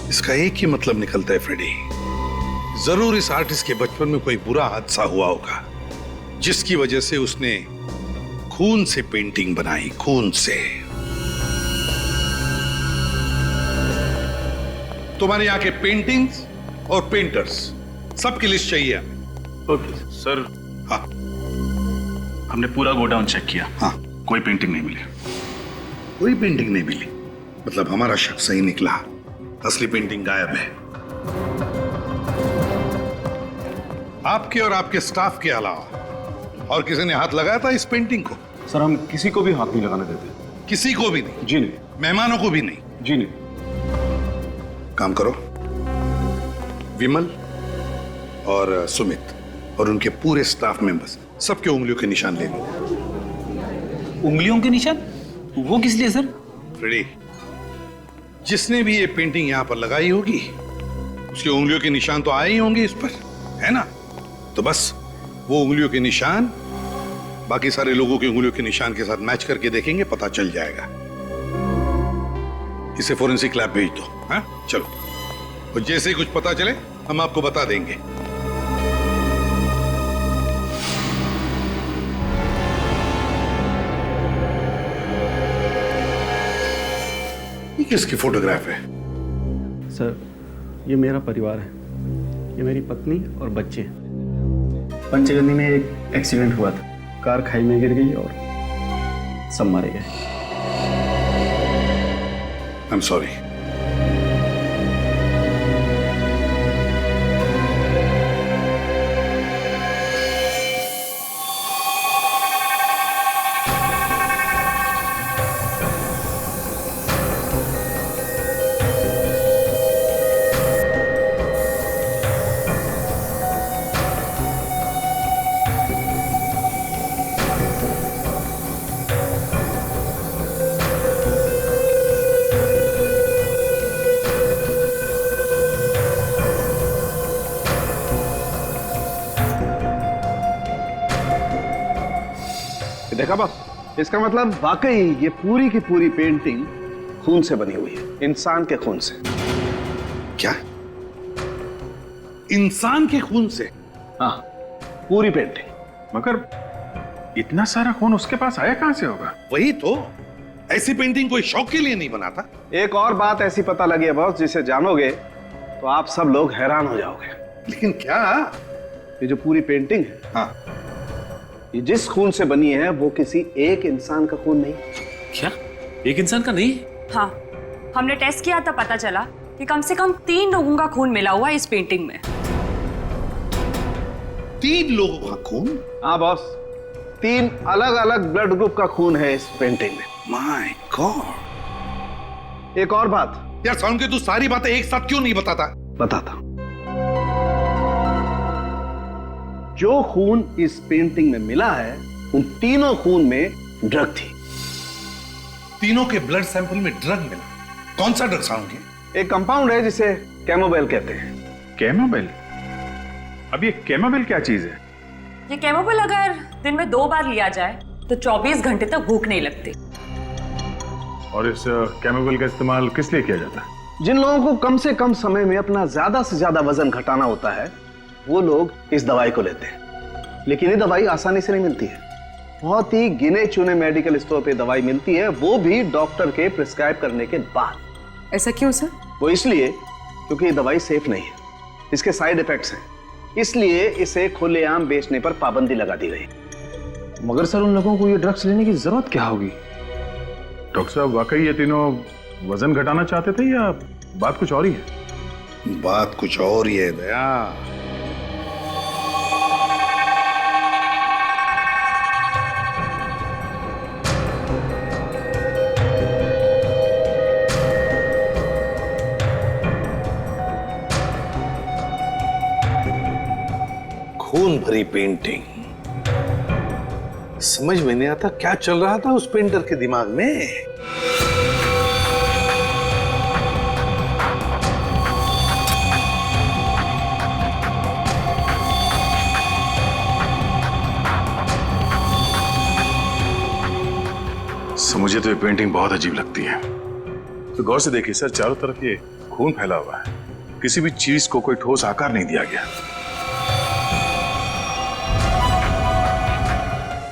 S2: इसका एक ही मतलब निकलता है फ्रेडी, जरूर इस आर्टिस्ट के बचपन में कोई बुरा हादसा हुआ होगा जिसकी वजह से उसने खून से पेंटिंग बनाई, खून से। तुम्हारे यहाँ के पेंटिंग्स और पेंटर्स सबकी लिस्ट चाहिए हमें।
S5: Okay sir.
S2: हाँ,
S5: हमने पूरा गोडाउन चेक किया।
S2: हाँ,
S5: कोई पेंटिंग नहीं मिली।
S2: कोई पेंटिंग नहीं मिली? मतलब हमारा शक सही निकला, असली पेंटिंग गायब है। आपके और आपके स्टाफ के अलावा और किसी ने हाथ लगाया था इस पेंटिंग को?
S8: सर हम किसी को भी हाथ नहीं लगाने देते।
S2: किसी को भी नहीं?
S8: जी नहीं।
S2: मेहमानों को भी नहीं?
S8: जी नहीं।
S2: काम करो, विमल और सुमित और उनके पूरे स्टाफ मेंबर्स सबके उंगलियों के निशान ले लो।
S11: उंगलियों के निशान? वो किस लिए सर?
S2: फ्रेडी, जिसने भी ये पेंटिंग यहां पर लगाई होगी उसकी उंगलियों के निशान तो आए ही होंगे इस पर, है ना? तो बस वो उंगलियों के निशान बाकी सारे लोगों की उंगलियों के निशान के साथ मैच करके देखेंगे, पता चल जाएगा। इसे फोरेंसिक लैब भेज दो। हाँ चलो, और जैसे ही कुछ पता चले हम आपको बता देंगे। ये किसकी फोटोग्राफ है?
S6: सर, ये मेरा परिवार है। ये मेरी पत्नी और बच्चे हैं। पंचगंदी में एक एक्सीडेंट हुआ था, कार खाई में गिर गई और सब मारे गए।
S2: I am sorry.
S3: देखा बस, इसका मतलब वाकई ये पूरी की पूरी पेंटिंग खून से बनी हुई है, इंसान के खून से।
S2: क्या? इंसान के खून से?
S3: हाँ, पूरी पेंटिंग।
S4: मगर इतना सारा खून उसके पास आया कहां से होगा?
S2: वही तो, ऐसी पेंटिंग कोई शौक के लिए नहीं बनाता।
S3: एक और बात ऐसी पता लगी है बॉस, जिसे जानोगे तो आप सब लोग हैरान हो जाओगे।
S2: लेकिन क्या?
S3: ये जो पूरी पेंटिंग है, हाँ, ये जिस खून से बनी है वो किसी एक इंसान का खून नहीं।
S5: क्या? एक इंसान का नहीं?
S15: हाँ, हमने टेस्ट किया था, पता चला कि कम से कम 3 लोगों का खून मिला हुआ है इस पेंटिंग में।
S2: 3 लोगों का खून?
S3: हाँ बॉस, 3 अलग अलग ब्लड ग्रुप का खून है इस पेंटिंग में।
S2: My God.
S3: एक और बात
S2: यार, साउंड के तू सारी बातें एक साथ क्यों नहीं बताता?
S3: बताता। जो खून इस पेंटिंग में मिला है, उन तीनों खून में ड्रग थी।
S2: तीनों के ब्लड सैंपल में ड्रग मिला? कौन सा ड्रग साउंड के?
S3: एक कंपाउंड है जिसे कैमोबेल कहते हैं।
S4: कैमोबेल? अब ये कैमोबेल क्या चीज है?
S15: ये कैमोबेल अगर दिन में 2 बार लिया जाए तो 24 घंटे तक भूख नहीं लगती।
S4: और इस कैमोबेल का इस्तेमाल किस लिए किया जाता है?
S3: जिन लोगों को कम से कम समय में अपना ज्यादा से ज्यादा वजन घटाना होता है, वो लोग इस दवाई को लेते हैं। लेकिन ये दवाई आसानी से नहीं मिलती है। बहुत ही गिने चुने मेडिकल स्टोर पे दवाई मिलती है, वो भी डॉक्टर के प्रिस्क्राइब करने के बाद।
S12: ऐसा क्यों सर?
S3: वो इसलिए क्योंकि ये दवाई सेफ नहीं है, इसके साइड इफेक्ट्स हैं, इसलिए इसे खुलेआम बेचने पर पाबंदी लगा दी गई।
S1: मगर सर, उन लोगों को ये ड्रग्स लेने की जरूरत क्या होगी?
S4: डॉक्टर साहब, वाकई ये तीनों वजन घटाना चाहते थे या बात कुछ और ही है?
S2: बात कुछ और ही है दया। खून भरी पेंटिंग, समझ में नहीं आता क्या चल रहा था उस पेंटर के दिमाग में।
S4: मुझे तो ये पेंटिंग बहुत अजीब लगती है। तो गौर से देखिए सर, चारों तरफ ये खून फैला हुआ है, किसी भी चीज को कोई ठोस आकार नहीं दिया गया।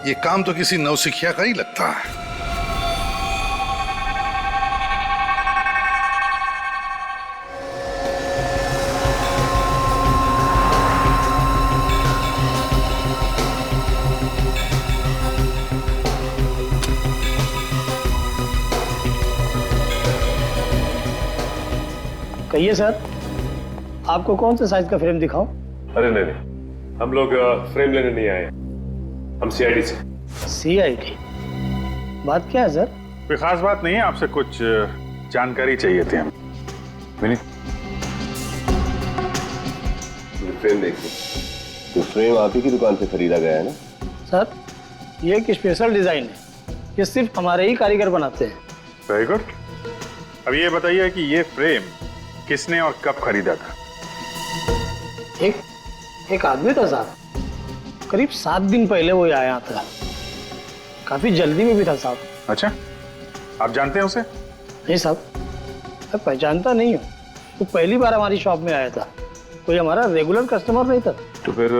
S2: ये काम तो किसी नौसिखिया का ही लगता है।
S13: कहिए सर, आपको कौन सा साइज का फ्रेम दिखाओ?
S22: अरे नहीं, हम लोग फ्रेम लेने नहीं आए, हम सीआईडी से।
S13: सीआईडी? बात क्या है सर?
S4: कोई खास बात नहीं है, आपसे कुछ जानकारी चाहिए थी हम।
S22: फ्रेम देखिए, तो फ्रेम आप ही की दुकान से खरीदा गया है ना?
S13: सर, ये एक स्पेशल डिजाइन है, ये सिर्फ हमारे ही कारीगर बनाते हैं।
S4: Very good. अब ये बताइए कि ये फ्रेम किसने और कब खरीदा था?
S13: एक आदमी था साहब, करीब 7 दिन पहले वो आया था, काफी जल्दी में भी था साहब।
S4: अच्छा, आप जानते हैं उसे?
S13: नहीं साहब, मैं पहचानता नहीं हूँ। वो पहली बार हमारी शॉप में आया था, कोई हमारा रेगुलर कस्टमर नहीं था।
S22: तो फिर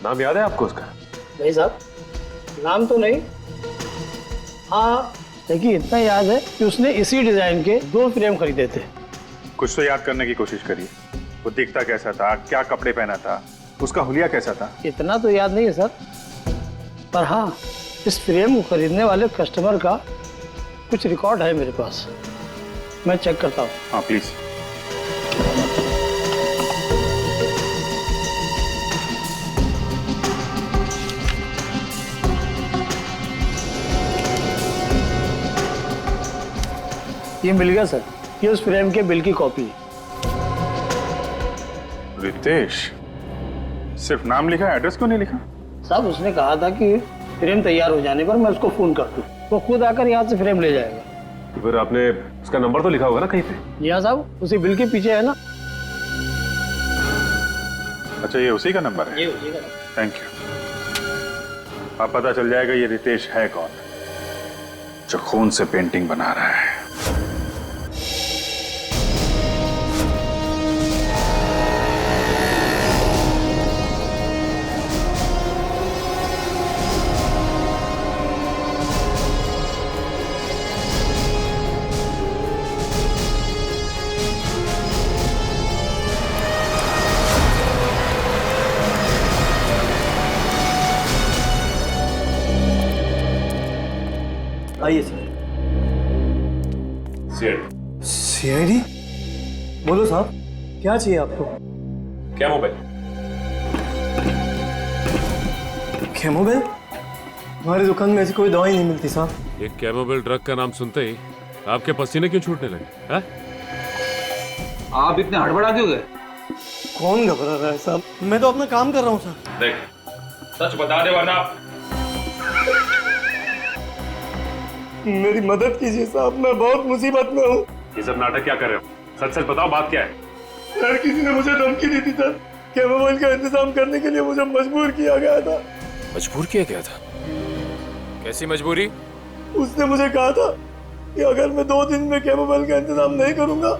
S22: नाम याद है आपको उसका?
S13: नहीं साहब, नाम तो नहीं। हाँ, देखिए इतना याद है कि उसने इसी डिजाइन के 2 फ्रेम खरीदे थे।
S4: कुछ तो याद करने की कोशिश करिए। वो दिखता कैसा था, क्या कपड़े पहना था, उसका हुलिया कैसा था?
S13: इतना तो याद नहीं है सर, पर हाँ, इस फ्रेम को खरीदने वाले कस्टमर का कुछ रिकॉर्ड है मेरे पास, मैं चेक करता हूँ।
S4: हाँ प्लीज।
S13: ये मिल गया सर, ये उस फ्रेम के बिल की कॉपी है।
S4: रितेश, सिर्फ नाम लिखा, एड्रेस क्यों नहीं लिखा?
S13: साहब उसने कहा था कि फ्रेम तैयार हो जाने पर मैं उसको फोन कर दूं, वो खुद आकर यहाँ से फ्रेम ले जाएगा।
S22: तो फिर आपने उसका नंबर तो लिखा होगा ना कहीं पे?
S13: यहाँ साहब उसी बिल के पीछे है ना।
S4: अच्छा, ये उसी का नंबर है?
S13: ये उसी का।
S4: Thank you. अब पता चल जाएगा ये रितेश है कौन, जो खून से पेंटिंग बना रहा है।
S9: आइए सर।
S22: सीआईडी?
S9: बोलो साहब, क्या चाहिए आपको?
S22: क्या मोबाइल?
S9: कैमोबेल? हमारी दुकान में ऐसी कोई दवाई नहीं मिलती साहब।
S22: ये कैमोबेल ड्रग का नाम सुनते ही आपके पसीने क्यों छूटने लगे? हैं?
S11: आप इतने हड़बड़ा क्यों गए?
S9: कौन घबरा रहा है साहब, मैं तो अपना काम कर रहा हूँ साहब।
S22: देख, सच बता दे वरना
S9: मेरी मदद कीजिए साहब, मैं बहुत मुसीबत में हूँ।
S22: ये सब नाटक क्या कर रहे हो? सच सच बताओ, बात क्या है?
S9: यार किसी ने मुझे धमकी दी थी सर, कैमोबेल का इंतजाम करने के लिए मुझे मजबूर किया गया था।
S22: मजबूर किया गया था? कैसी मजबूरी?
S9: उसने मुझे कहा था कि अगर मैं 2 दिन में कैमोबेल का इंतजाम नहीं करूंगा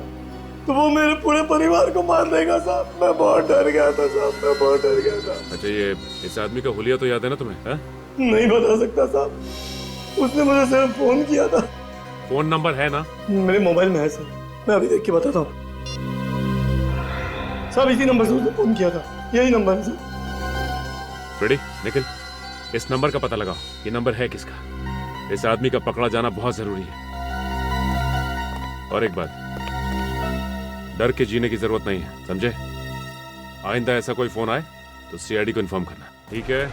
S9: तो वो मेरे पूरे परिवार को मार देगा साहब। मैं बहुत डर गया था साहब, मैं बहुत डर गया था।
S22: अच्छा, ये इस आदमी का हुलिया तो याद है ना तुम्हें? है?
S9: नहीं बता सकता साहब, उसने मुझे सिर्फ फोन किया था।
S22: फोन नंबर है ना?
S9: मेरे मोबाइल में है सर, मैं अभी देख के बताता हूँ। सब इसी नंबर से उसने फोन किया था, यही नंबर है सर।
S22: रेडी, निकल, इस नंबर का पता लगाओ। ये नंबर है किसका? इस आदमी का पकड़ा जाना बहुत जरूरी है। और एक बात, डर के जीने की जरूरत नहीं है, समझे? आइंदा ऐसा कोई फोन आए तो सीआईडी को इन्फॉर्म करना, ठीक है?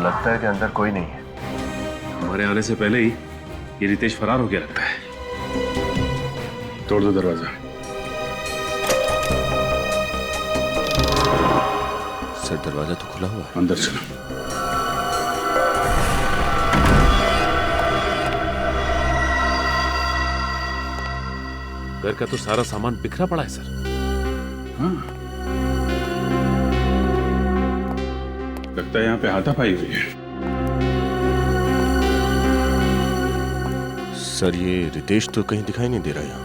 S22: लगता है कि अंदर कोई नहीं है। हमारे आने से पहले ही ये रितेश फरार हो गया लगता है। तोड़ दो दरवाजा।
S17: सर दरवाजा तो खुला हुआ है।
S22: अंदर चलो। घर का तो सारा सामान बिखरा पड़ा है सर। हाँ,
S4: लगता है यहाँ पे हाथापाई हुई है।
S17: सर ये रितेश तो कहीं दिखाई नहीं दे रहा यहाँ।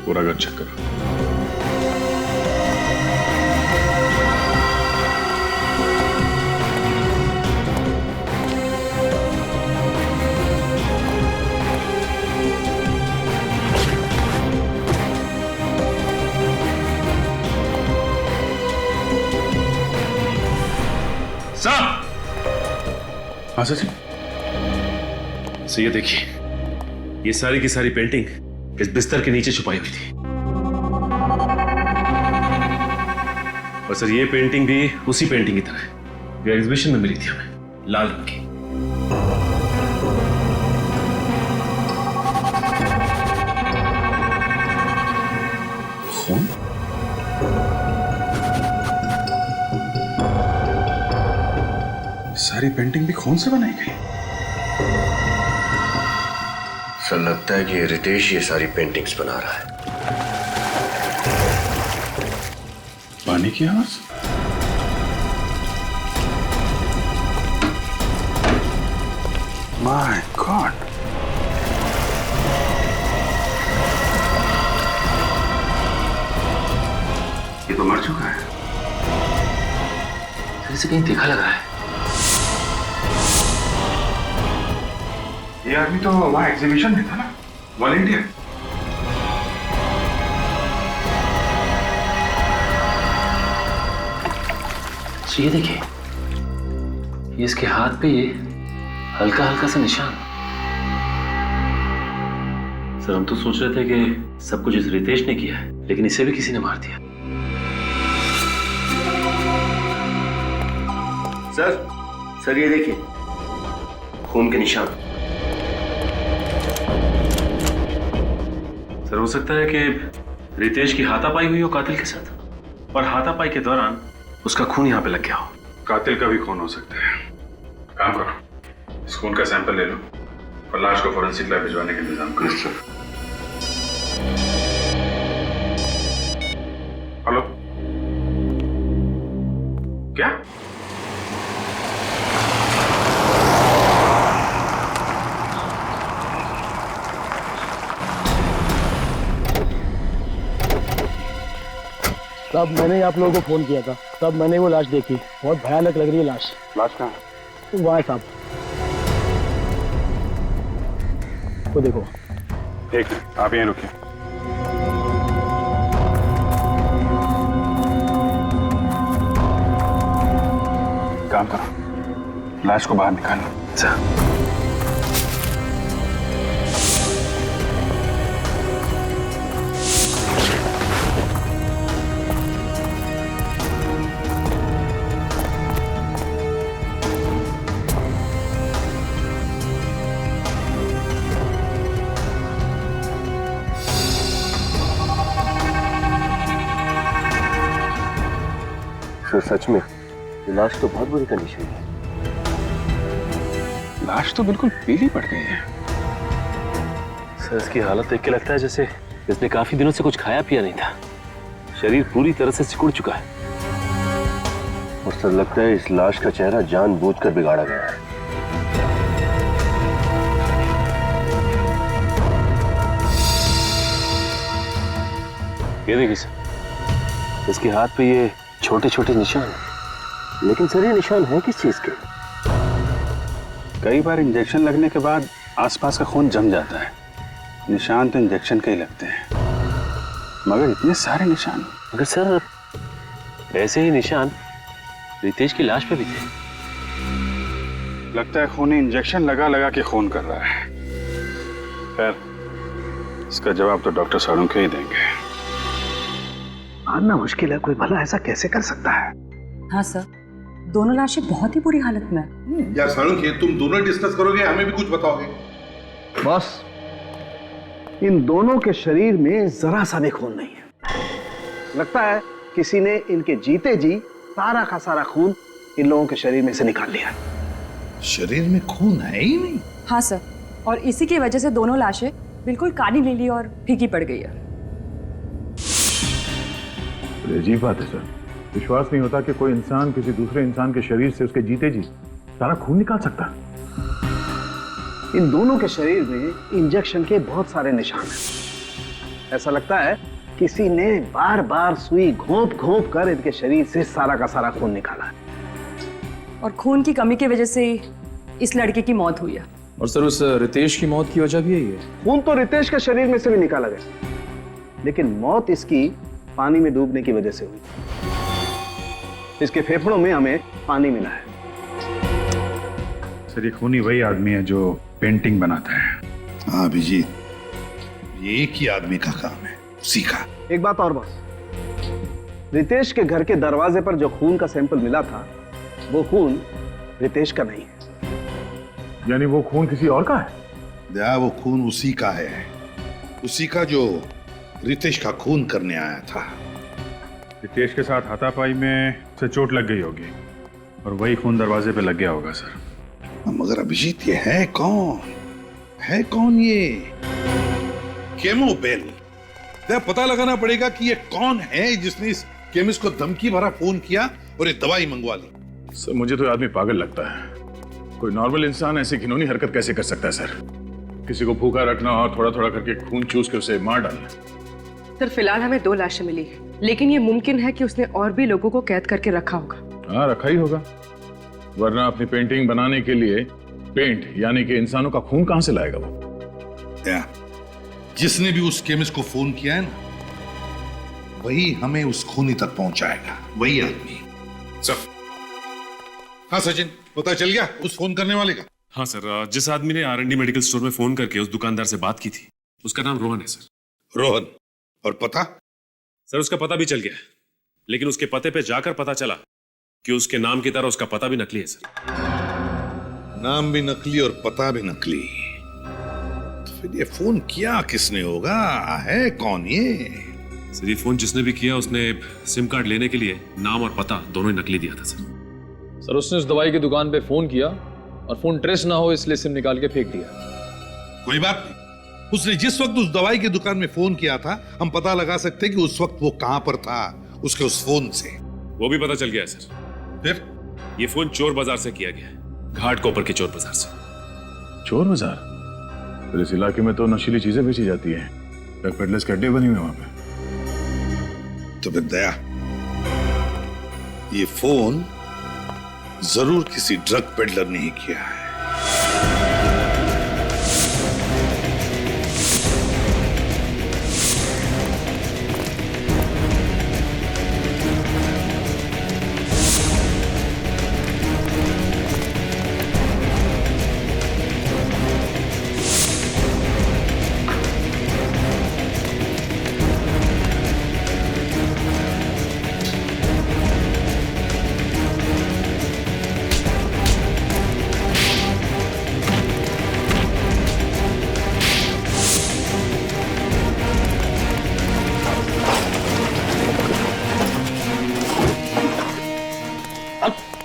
S4: पूरा घर चेक करो।
S22: हाँ सर। ये देखिए, ये सारी की सारी पेंटिंग इस बिस्तर के नीचे छुपाई हुई थी। और सर ये पेंटिंग भी उसी पेंटिंग की तरह जो एग्जीबिशन में मिली थी हमें, लाल रंग की।
S4: सारी पेंटिंग भी खून से बनाई गई।
S22: सर लगता है कि ये रितेश ये सारी पेंटिंग्स बना रहा है।
S4: पानी की आवाज। माय गॉड, ये तो मर चुका है।
S22: इसे कहीं देखा लगा है।
S4: ये आदमी तो वहां एग्जीबिशन में था ना, वॉलंटियर।
S22: ये देखिए, ये इसके हाथ पे ये हल्का हल्का सा निशान। सर हम तो सोच रहे थे कि सब कुछ इस रितेश ने किया है, लेकिन इसे भी किसी ने मार दिया। सर ये देखिए, खून के निशान। सर हो सकता है कि रितेश की हाथापाई हुई हो कातिल के साथ, और हाथापाई के दौरान उसका खून यहाँ पे लग गया हो।
S4: कातिल का भी खून हो सकता है। काम करो, इस खून का सैंपल ले लो और लाश को फोरेंसिक लैब भिजवाने का इंतजाम करो। हेलो, क्या?
S13: तब मैंने आप लोगों को फोन किया था, तब मैंने वो लाश देखी। बहुत भयानक लग रही है लाश।
S4: लाश कहाँ है?
S13: वहाँ है साहब, वो देखो।
S4: एक मिनट, आप यहीं रुकिए। काम करो, लाश को बाहर निकालो।
S22: सर सच में ये लाश तो बहुत बुरी कंडीशन है।
S4: लाश तो बिल्कुल पीली पड़ गई है।
S22: सर इसकी हालत देख के लगता है जैसे इसने काफी दिनों से कुछ खाया पिया नहीं था। शरीर पूरी तरह से सिकुड़ चुका है, और सर लगता है इस लाश का चेहरा जानबूझकर बिगाड़ा गया है। ये देखिए सर, इसके हाथ पे ये छोटे छोटे निशान हैं। लेकिन सर ये निशान है किस चीज के?
S4: कई बार इंजेक्शन लगने के बाद आसपास का खून जम जाता है। निशान तो इंजेक्शन के ही लगते हैं, मगर इतने सारे निशान।
S22: मगर सर ऐसे ही निशान रितेश की लाश पे भी थे।
S4: लगता है खूनी इंजेक्शन लगा लगा के खून कर रहा है। खैर, इसका जवाब तो डॉक्टर साळुंखे ही देंगे।
S3: मानना मुश्किल है, कोई भला ऐसा कैसे कर सकता है?
S7: हाँ सर, दोनों लाशें बहुत ही बुरी हालत में हैं।
S2: यार साळुंखे, तुम दोनों डिस्कस करोगे, हमें भी कुछ बताओगे?
S3: बॉस, इन दोनों के शरीर में जरा सा भी खून नहीं है। लगता है किसी ने इनके जीते जी सारा का सारा खून इन लोगों के शरीर में से निकाल लिया।
S2: शरीर में खून है ही नहीं।
S7: हाँ सर, और इसी की वजह से दोनों लाशें बिल्कुल काली नीली और फीकी पड़ गई है।
S10: अजीब बात है सर, विश्वास नहीं होता कि कोई इंसान किसी दूसरे इंसान के शरीर से उसके जीते जी सारा खून निकाल सकता है।
S3: इन दोनों के शरीर में इंजेक्शन के बहुत सारे निशान हैं। ऐसा लगता है किसी ने बार बार सुई घोंप घोंप कर इनके शरीर से सारा का सारा खून निकाला है।
S7: और खून की कमी की वजह से इस लड़के की मौत हुई है।
S1: और सर उस रितेश की मौत की वजह भी यही है।
S3: खून तो रितेश के शरीर में से भी निकाला गया, लेकिन मौत इसकी पानी में डूबने की वजह से हुई। इसके फेफड़ों में हमें पानी मिला है।
S4: सर ये खूनी वही आदमी है जो पेंटिंग बनाता है।
S2: हाँ अभिजीत, ये एक ही आदमी का काम है, उसी का।
S3: एक बात और बॉस, रितेश के घर के दरवाजे पर जो खून का सैंपल मिला था वो खून रितेश का नहीं है।
S10: यानी वो खून किसी और का है?
S2: या वो खून उसी का है, उसी का जो रितेश का खून करने आया था।
S4: रितेश के साथ हाथापाई में उसे चोट लग गई होगी, और वही खून दरवाजे पे लग गया होगा सर।
S2: मगर अभिजीत ये है कौन ये केमोबेल? पता लगाना पड़ेगा कि ये कौन है जिसने इस केमिस्ट को धमकी भरा फोन किया और ये दवाई मंगवा ली।
S10: सर मुझे तो आदमी पागल लगता है। कोई नॉर्मल इंसान ऐसी घिनौनी हरकत कैसे कर सकता है सर? किसी को भूखा रखना और थोड़ा थोड़ा करके खून चूस के उसे मार डालना।
S12: सर फिलहाल हमें 2 लाशें मिली है, लेकिन ये मुमकिन है कि उसने और भी लोगों को कैद करके रखा होगा।
S10: हाँ रखा ही होगा, वरना अपनी पेंटिंग बनाने के लिए पेंट यानी कि इंसानों का खून कहां से लाएगा वो?
S2: जिसने भी उस केमिस्ट को फोन किया है ना, वही हमें उस खूनी तक पहुंचाएगा, वही आदमी। सर हाँ सचिन, पता चल गया उस फोन करने वाले का?
S14: हाँ सर, जिस आदमी ने R&D मेडिकल स्टोर में फोन करके उस दुकानदार से बात की थी, उसका नाम रोहन है सर।
S2: रोहन? और पता?
S14: सर उसका पता भी चल गया, लेकिन उसके पते पे जाकर पता चला कि उसके नाम की तरह उसका पता भी नकली है सर।
S2: नाम भी नकली और पता भी नकली, तो फिर ये फोन किया किसने होगा? है कौन ये?
S14: सर ये फोन जिसने भी किया उसने सिम कार्ड लेने के लिए नाम और पता दोनों ही नकली दिया था सर।
S16: सर उसने उस दवाई की दुकान पे फोन किया और फोन ट्रेस ना हो इसलिए सिम निकाल के फेंक दिया।
S2: कोई बात नहीं, उसने जिस वक्त उस दवाई की दुकान में फोन किया था, हम पता लगा सकते कि उस वक्त वो कहां पर था उसके उस फोन से।
S14: वो भी पता चल गया है सर।
S2: फिर
S14: ये फोन चोर बाजार से किया गया है, घाट कोपर के चोर बाजार से।
S10: चोर बाजार? तो इस इलाके में तो नशीली चीजें बेची जाती है, ड्रग पेडलर्स के अड्डे बने हुए वहां पे।
S2: तो फिर दया, ये फोन जरूर किसी ड्रग पेडलर ने ही किया है।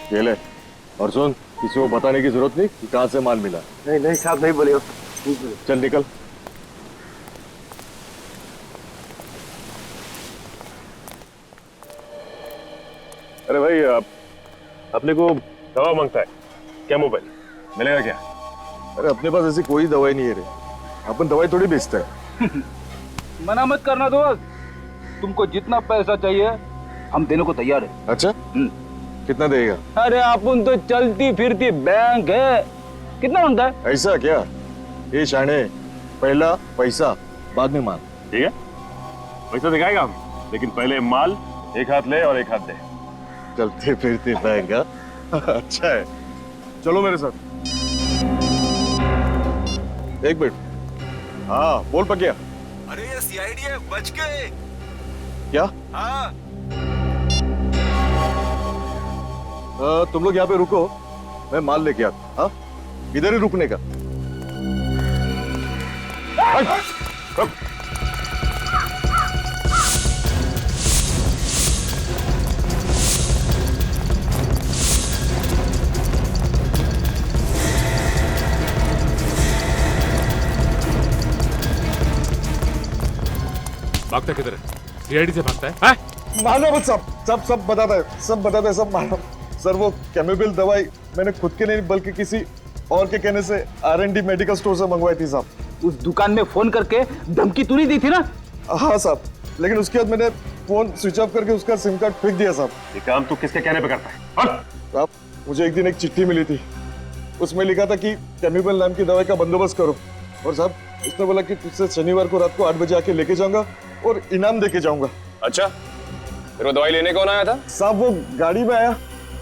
S23: ये ले, और सुन, किसी को बताने की जरूरत नहीं कि कहां से माल मिला।
S9: नहीं नहीं साहब, नहीं बोलिए।
S23: चल निकल।
S22: अरे भाई अपने को दवा मांगता है, क्या मोबाइल मिलेगा क्या?
S23: अरे अपने पास ऐसी कोई दवाई नहीं है रे, अपन दवाई थोड़ी बेचते हैं।
S24: मना मत करना दोस्त, तुमको जितना पैसा चाहिए हम देने को तैयार है।
S23: अच्छा, कितना देगा?
S24: अरे अपन तो चलती फिरती बैंक है, कितना बनता है?
S23: ऐसा क्या? ये शाने, पहला पैसा बाद में माल।
S22: ठीक है, पैसा दिखाएगा हम, लेकिन पहले माल एक हाथ ले और एक हाथ दे।
S23: चलते फिरते बैंक? अच्छा है, चलो मेरे साथ। एक मिनट। हाँ बोल पकिया।
S21: अरे ये सीआईडी है, बच गए।
S23: क्या?
S21: हाँ।
S23: तुम लोग यहाँ पे रुको, मैं माल लेके आता। हाँ, इधर ही रुकने का।
S14: भागता किधर है? सीआईडी से भागता है?
S23: मानो मत, सब बताता है, सब बताता है, सब मानो। सर वो केमोबेल दवाई मैंने खुद के नहीं बल्कि किसी और के कहने से R&D मेडिकल स्टोर से मंगवाई थी साहब।
S24: उस दुकान में फोन करके धमकी तू नहीं दी थी ना?
S23: हाँ साहब, लेकिन उसके बाद मैंने फोन स्विच ऑफ करके उसका सिम कार्ड फेंक दिया साहब।
S22: ये काम तू किसके कहने पे करता है?
S23: साहब मुझे एक दिन एक चिट्ठी मिली थी, उसमें लिखा था कि केमोबेल नाम की दवाई का बंदोबस्त करो, और साहब उसने बोला कि तुझसे शनिवार को रात को 8 बजे आके लेके जाऊंगा और इनाम देके जाऊंगा।
S22: अच्छा, फिर वो दवाई लेने कौन आया था?
S23: साहब वो गाड़ी में आया,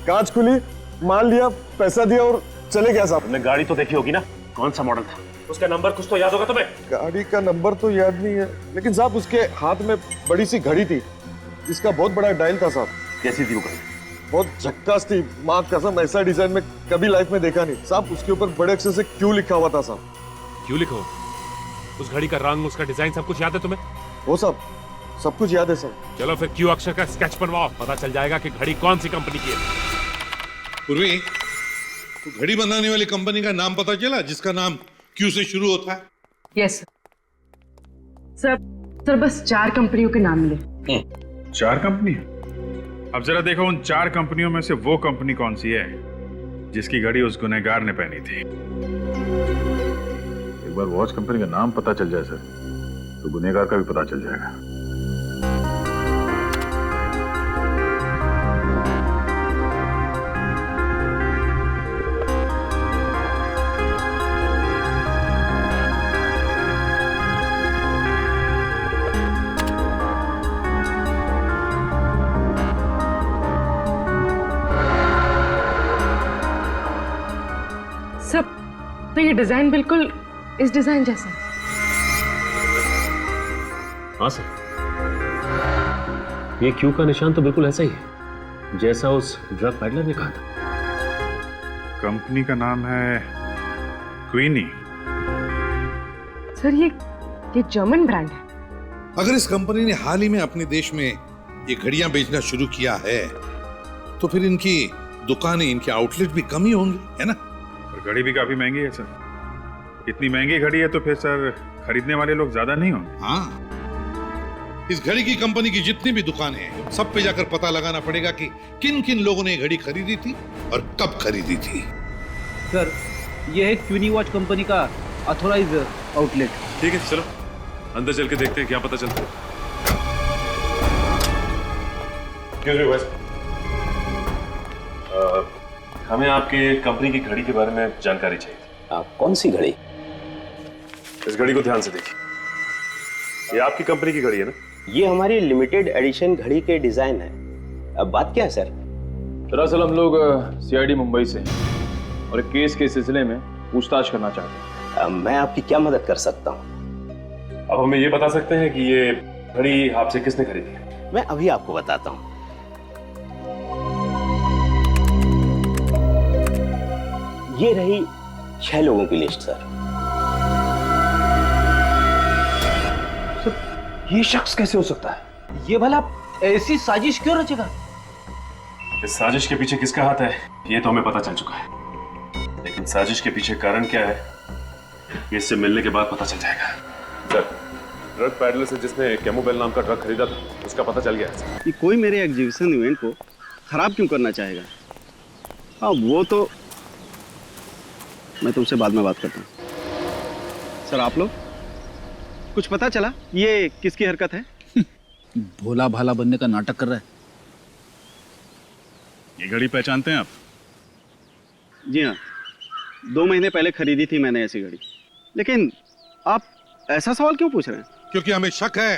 S23: कांच खुली, माल लिया, पैसा दिया और चले गया साहब।
S22: तुमने गाड़ी तो देखी होगी ना, कौन सा मॉडल था? उसका नंबर कुछ तो याद होगा तुम्हें?
S23: गाड़ी का नंबर तो याद नहीं है, लेकिन साहब उसके हाथ में बड़ी सी घड़ी थी जिसका बहुत बड़ा डायल था साहब।
S22: कैसी थी वो घड़ी?
S23: बहुत झक्कास थी, माँ कसम ऐसा डिजाइन में कभी लाइफ में देखा नहीं साहब। उसके ऊपर बड़े अक्षर से क्यू लिखा हुआ था साहब।
S14: क्यों लिखा हो? उस घड़ी का रंग, उसका डिजाइन सब कुछ याद है तुम्हें?
S23: वो सब कुछ याद है सर।
S14: चलो फिर क्यू अक्षर का स्केच बनवाओ, पता चल जाएगा कि घड़ी कौन सी कंपनी की है।
S2: पूर्वी, तो घड़ी बनाने वाली कंपनी का नाम पता चला जिसका नाम क्यू से शुरू होता है?
S12: Yes sir. सर बस 4 कंपनियों के नाम मिले।
S4: 4 कंपनी? अब जरा देखो उन 4 कंपनियों में से वो कंपनी कौन सी है जिसकी घड़ी उस गुनहगार ने पहनी थी।
S10: एक बार वॉच कंपनी का नाम पता चल जाए सर, तो गुनहगार का भी पता चल जाएगा।
S12: तो ये डिजाइन बिल्कुल इस डिजाइन जैसा है।
S22: हाँ सर, ये क्यू का निशान तो बिल्कुल ऐसा ही है जैसा उस ड्रग पैडलर ने कहा था।
S4: कंपनी का नाम है क्वीनी।
S12: सर ये जर्मन ब्रांड है।
S2: अगर इस कंपनी ने हाल ही में अपने देश में ये घड़ियां बेचना शुरू किया है तो फिर इनकी दुकानें, इनके आउटलेट भी कम ही होंगे, है ना?
S4: और घड़ी भी काफी महंगी है सर। इतनी महंगी घड़ी है तो फिर सर खरीदने वाले लोग ज्यादा नहीं होंगे।
S2: हाँ, इस घड़ी की कंपनी की जितनी भी दुकानें हैं सब पे जाकर पता लगाना पड़ेगा कि किन किन लोगों ने ये घड़ी खरीदी थी और कब खरीदी थी।
S24: सर ये है क्वीनी वॉच कंपनी का ऑथोराइज आउटलेट।
S14: ठीक है, चलो अंदर चल के देखते हैं क्या पता चलता है।
S22: हमें आपके कंपनी की घड़ी के बारे में जानकारी चाहिए।
S17: कौन सी घड़ी?
S22: इस घड़ी को ध्यान से देखिए। ये आपकी कंपनी की घड़ी है ना?
S17: ये हमारी लिमिटेड एडिशन घड़ी के डिजाइन है। अब बात क्या है सर?
S16: दरअसल हम लोग सीआईडी मुंबई से हैं और एक केस के सिलसिले में पूछताछ करना चाहते हैं।
S17: मैं आपकी क्या मदद कर सकता हूँ?
S22: अब हमें ये बता सकते हैं कि ये घड़ी आपसे किसने खरीदी है?
S17: मैं अभी आपको बताता हूँ। ये रही 6 लोगों की लिस्ट सर।
S24: ये शख्स कैसे हो सकता है? ये भला ऐसी साजिश क्यों रचेगा?
S22: इस साजिश के पीछे किसका हाथ है ये तो हमें पता चल चुका है, लेकिन साजिश के पीछे कारण क्या है ये इससे मिलने के बाद पता चल जाएगा। सर, ड्रग पैडलर से जिसने कैमोबेल नाम का ड्रग खरीदा था उसका पता चल गया है।
S6: कि कोई मेरे एग्जीबिशन इवेंट को खराब क्यों करना चाहेगा? हाँ, वो तो मैं तुमसे बाद में बात करता हूँ। सर आप लोग, कुछ पता चला ये किसकी हरकत है?
S24: भोला भाला बनने का नाटक कर रहा है।
S4: ये घड़ी पहचानते हैं आप?
S6: जी हाँ, 2 महीने पहले खरीदी थी मैंने ऐसी घड़ी। लेकिन आप ऐसा सवाल क्यों पूछ रहे हैं?
S2: क्योंकि हमें शक है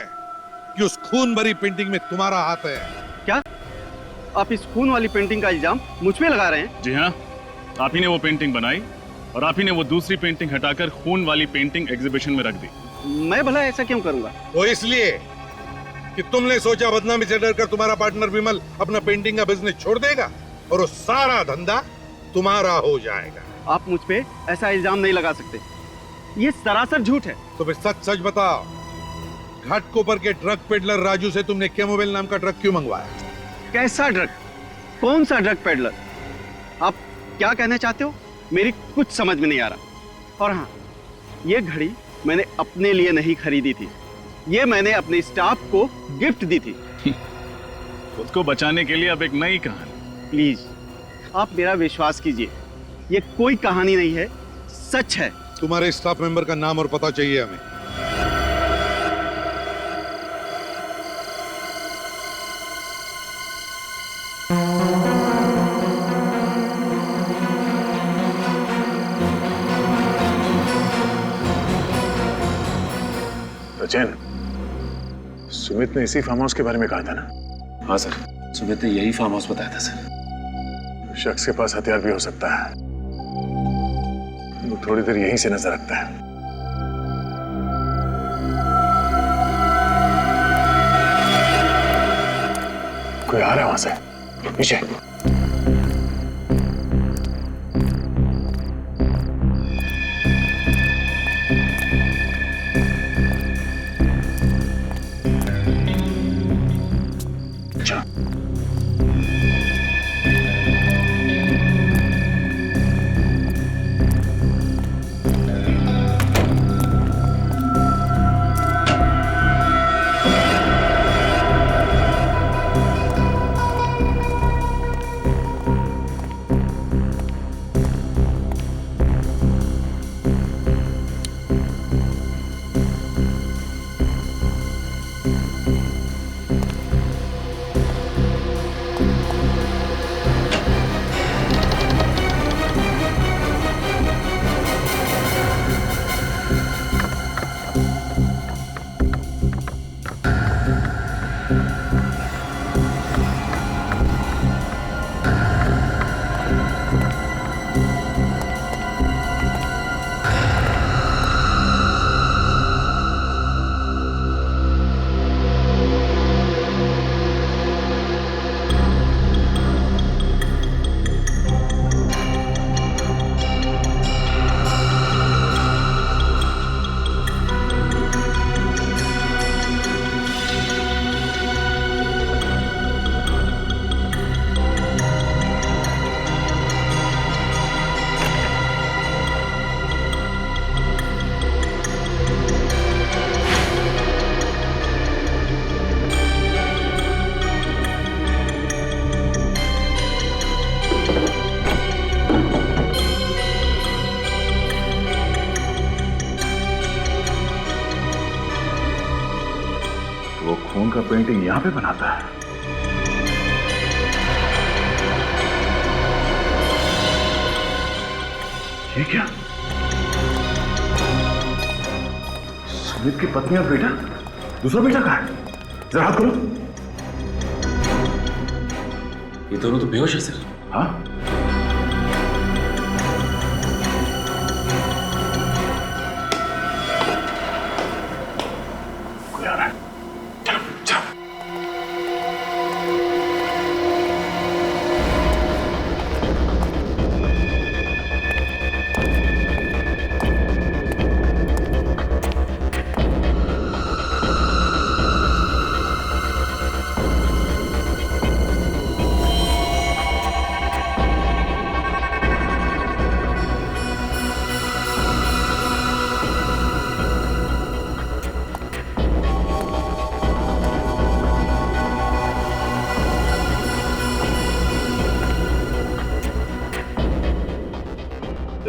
S2: कि उस खून भरी पेंटिंग में तुम्हारा हाथ है।
S6: क्या आप इस खून वाली पेंटिंग का इल्जाम मुझ पे लगा रहे हैं?
S4: जी हाँ, आप ही ने वो पेंटिंग बनाई और आप ही ने वो दूसरी पेंटिंग हटाकर खून वाली पेंटिंग एग्जीबिशन में रख दी।
S6: मैं भला ऐसा क्यों करूंगा?
S2: वो इसलिए कि तुमने सोचा बदनामी से डरकर तुम्हारा पार्टनर विमल अपना पेंटिंग का बिजनेस छोड़ देगा और वो सारा धंधा तुम्हारा हो जाएगा।
S6: आप मुझ पे ऐसा इल्जाम नहीं लगा सकते, ये सरासर झूठ है।
S2: तो फिर सच सच बताओ, घाटकोपर के ड्रग पेडलर राजू से तुमने कैमोबेल नाम का ड्रग क्यों मंगवाया?
S6: कैसा ड्रग? कौन सा ड्रग पेडलर? आप क्या कहना चाहते हो? मेरी कुछ समझ में नहीं आ रहा। और हाँ, ये घड़ी मैंने अपने लिए नहीं खरीदी थी, ये मैंने अपने स्टाफ को गिफ्ट दी थी।
S4: खुद को बचाने के लिए अब एक नई कहानी।
S6: प्लीज आप मेरा विश्वास कीजिए, ये कोई कहानी नहीं है, सच है।
S2: तुम्हारे स्टाफ मेंबर का नाम और पता चाहिए हमें।
S10: सचिन, सुमित ने इसी फार्म हाउस के बारे में कहा था ना?
S22: हाँ सर, सुमित ने यही फार्म हाउस बताया था सर।
S10: शख्स के पास हथियार भी हो सकता है, वो थोड़ी देर यहीं से नजर रखता है। कोई आ रहा है वहां से, पीछे। का पेंटिंग यहां पे बनाता है। ये क्या? सुमित की पत्नी और बेटा? दूसरा बेटा कहाँ है? जरा हाथ खोलो।
S22: ये दोनों तो बेहोश है सर।
S10: हाँ? कोई आ रहा है। चलो चलो।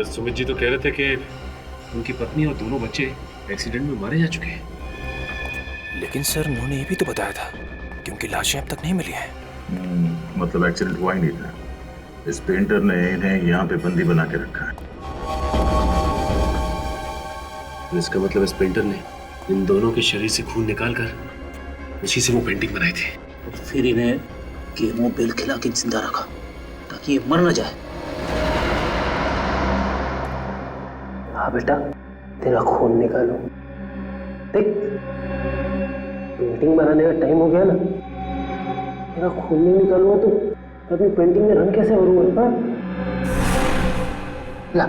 S22: सुमित जी तो कह रहे थे कि उनकी पत्नी और दोनों बच्चे एक्सीडेंट में मारे जा चुके हैं।
S17: लेकिन सर उन्होंने ये भी तो बताया था कि उनकी लाशें अब तक नहीं मिली हैं।
S10: मतलब एक्सीडेंट हुआ ही नहीं था। इस पेंटर ने इन्हें यहाँ पे बंदी बना के रखा है।
S22: तो इसका मतलब इस पेंटर ने इन दोनों के शरीर से खून निकालकर उसी से वो पेंटिंग बनाई थी।
S11: और फिर इन्हें केमोबेल खिला के जिंदा रखा ताकि ये मर न जाए। हाँ बेटा, तेरा खून निकालो। देख, पेंटिंग बनाने का टाइम हो गया ना, तेरा खून नहीं निकालूंगा तो अभी पेंटिंग में रंग कैसे भरूंगा? हाँ? ला।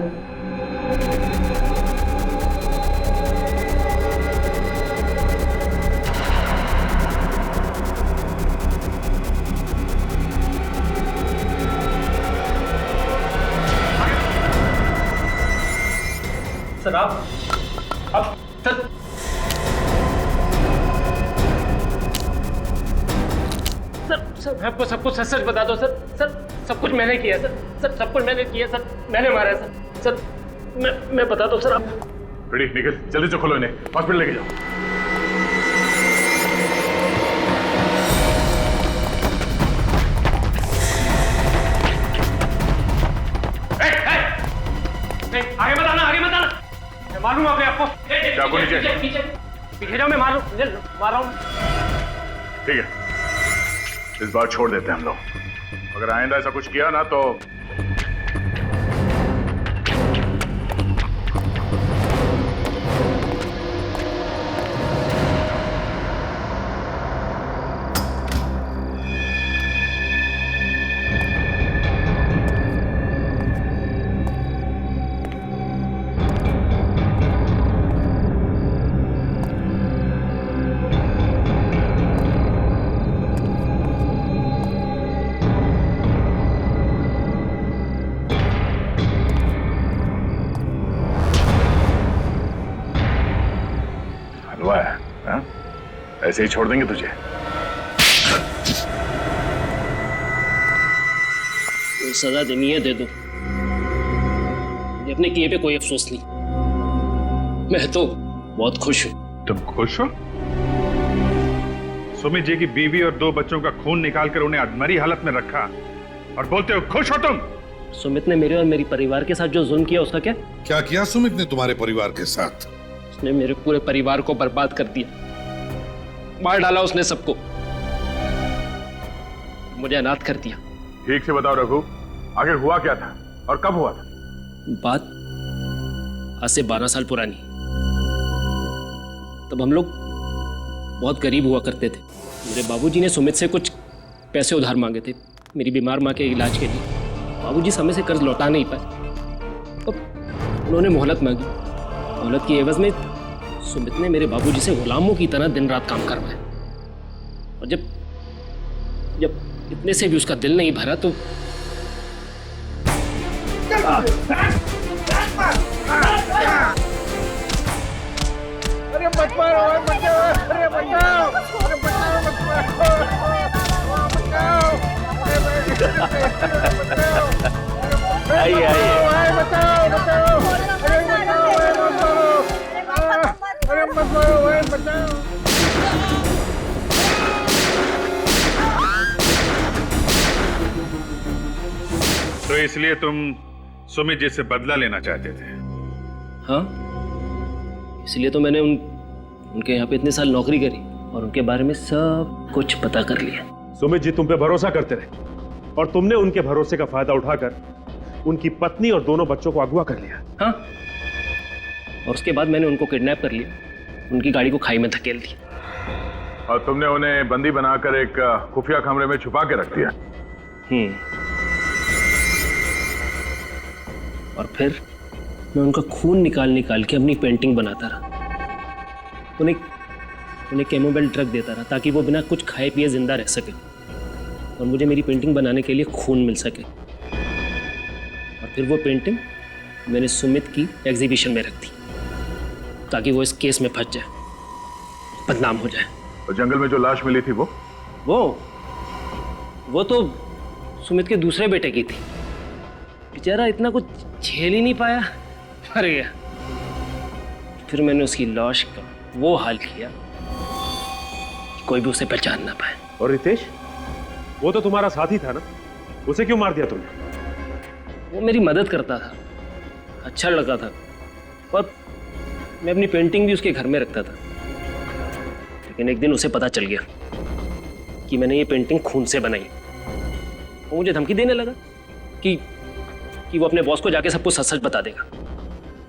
S22: सर आप सर सर आपको सब कुछ सच सच बता दो सर। सर सब कुछ मैंने किया सर। सर सब कुछ मैंने किया सर। मैंने मारा है सर। सर मैं बता दो सर आप।
S10: रेडी निकल, जल्दी से खोलो इन्हें, हॉस्पिटल लेके जाओ।
S22: आगे मत आना, आगे मत आना। मैं मारूंगा अपने आपको।
S10: चाकू नीचे।
S22: पीछे जाओ, मैं मार रहा हूँ।
S10: ठीक है, इस बार छोड़ देते हैं हम लोग। अगर आइंदा ऐसा कुछ किया ना तो ऐसे ही छोड़ देंगे तुझे?
S22: तो सजा देनी है दे दो, अपने किए पे कोई अफसोस नहीं। मैं तो बहुत खुश हूँ।
S4: तुम खुश हो? सुमित जी की बीवी और 2 बच्चों का खून निकालकर उन्हें अधमरी हालत में रखा और बोलते हो खुश हो तुम?
S22: सुमित ने मेरे और मेरी परिवार के साथ जो जुल्म किया उसका क्या?
S2: क्या किया सुमित ने तुम्हारे परिवार के साथ?
S22: उसने मेरे पूरे परिवार को बर्बाद कर दिया, मार डाला उसने सबको, मुझे अनाथ कर दिया।
S10: ठीक से बताओ रघु, आखिर हुआ क्या था और कब हुआ था?
S22: बात आज से 12 साल पुरानी। तब हम लोग बहुत गरीब हुआ करते थे। मेरे बाबूजी ने सुमित से कुछ पैसे उधार मांगे थे मेरी बीमार माँ के इलाज के लिए। बाबूजी समय से कर्ज लौटा नहीं पाए, तो उन्होंने मोहलत मांगी। मोहलत की एवज में सुमित ने मेरे बाबूजी से गुलामों की तरह दिन रात काम करवाया। और जब इतने से भी उसका दिल नहीं भरा तो
S9: अरे मत मारो, बचाओ, अरे बचाओ, अरे बचाओ,
S22: आइए आइए,
S9: बचाओ, बचाओ, अरे बचाओ, अरे मत मारो, बचाओ।
S4: तो इसलिए तुम सुमित जी से बदला लेना चाहते थे?
S11: हाँ, इसलिए तो मैंने उनके यहाँ पे इतने साल नौकरी करी और उनके बारे में सब कुछ पता कर लिया।
S14: सुमित जी तुम पे भरोसा करते रहे और तुमने उनके भरोसे का फायदा उठाकर उनकी पत्नी और दोनों बच्चों को अगवा कर लिया।
S11: हाँ, और उसके बाद मैंने उनको किडनैप कर लिया, उनकी गाड़ी को खाई में धकेल दी।
S10: और तुमने उन्हें बंदी बनाकर एक खुफिया कमरे में छुपा के रख दिया।
S11: और फिर मैं उनका खून निकाल के अपनी पेंटिंग बनाता रहा। उन्हें कैमोबेल ड्रग देता रहा ताकि वो बिना कुछ खाए पिए जिंदा रह सके और मुझे मेरी पेंटिंग बनाने के लिए खून मिल सके। और फिर वो पेंटिंग मैंने सुमित की एग्जीबिशन में रख दी ताकि वो इस केस में फंस जाए, बदनाम हो जाए।
S10: और जंगल में जो लाश मिली थी
S11: वो तो सुमित के दूसरे बेटे की थी। बेचारा इतना कुछ झेल ही नहीं पाया, मर गया। फिर मैंने उसकी लाश का वो हाल किया कि कोई भी उसे पहचान ना पाए।
S14: और रितेश, वो तो तुम्हारा साथी था ना, उसे क्यों मार दिया तुमने?
S11: वो मेरी मदद करता था, अच्छा लड़का था, और मैं अपनी पेंटिंग भी उसके घर में रखता था। लेकिन एक दिन उसे पता चल गया कि मैंने ये पेंटिंग खून से बनाई। वो मुझे धमकी देने लगा कि वो अपने बॉस को जाके सब कुछ सच बता देगा।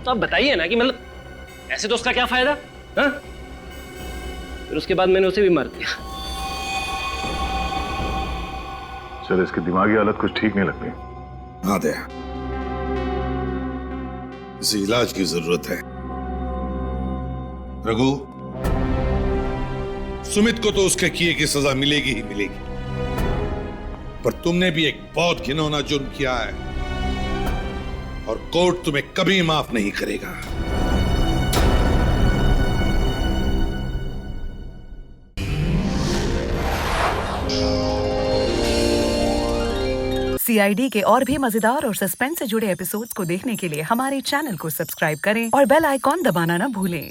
S11: तो अब बताइए ना कि मतलब ऐसे तो उसका क्या फायदा? हाँ? फिर उसके बाद मैंने उसे भी मार दिया।
S10: चल, इसकी दिमागी हालत कुछ ठीक नहीं लगती।
S2: हाँ दया, इसे इलाज की जरूरत है। रघु, सुमित को तो उसके किए की सजा मिलेगी ही मिलेगी, पर तुमने भी एक बहुत घिनौना जुर्म किया है और कोर्ट तुम्हें कभी माफ नहीं करेगा।
S8: CID के और भी मजेदार और सस्पेंस से जुड़े एपिसोड्स को देखने के लिए हमारे चैनल को सब्सक्राइब करें और बेल आइकॉन दबाना ना भूलें।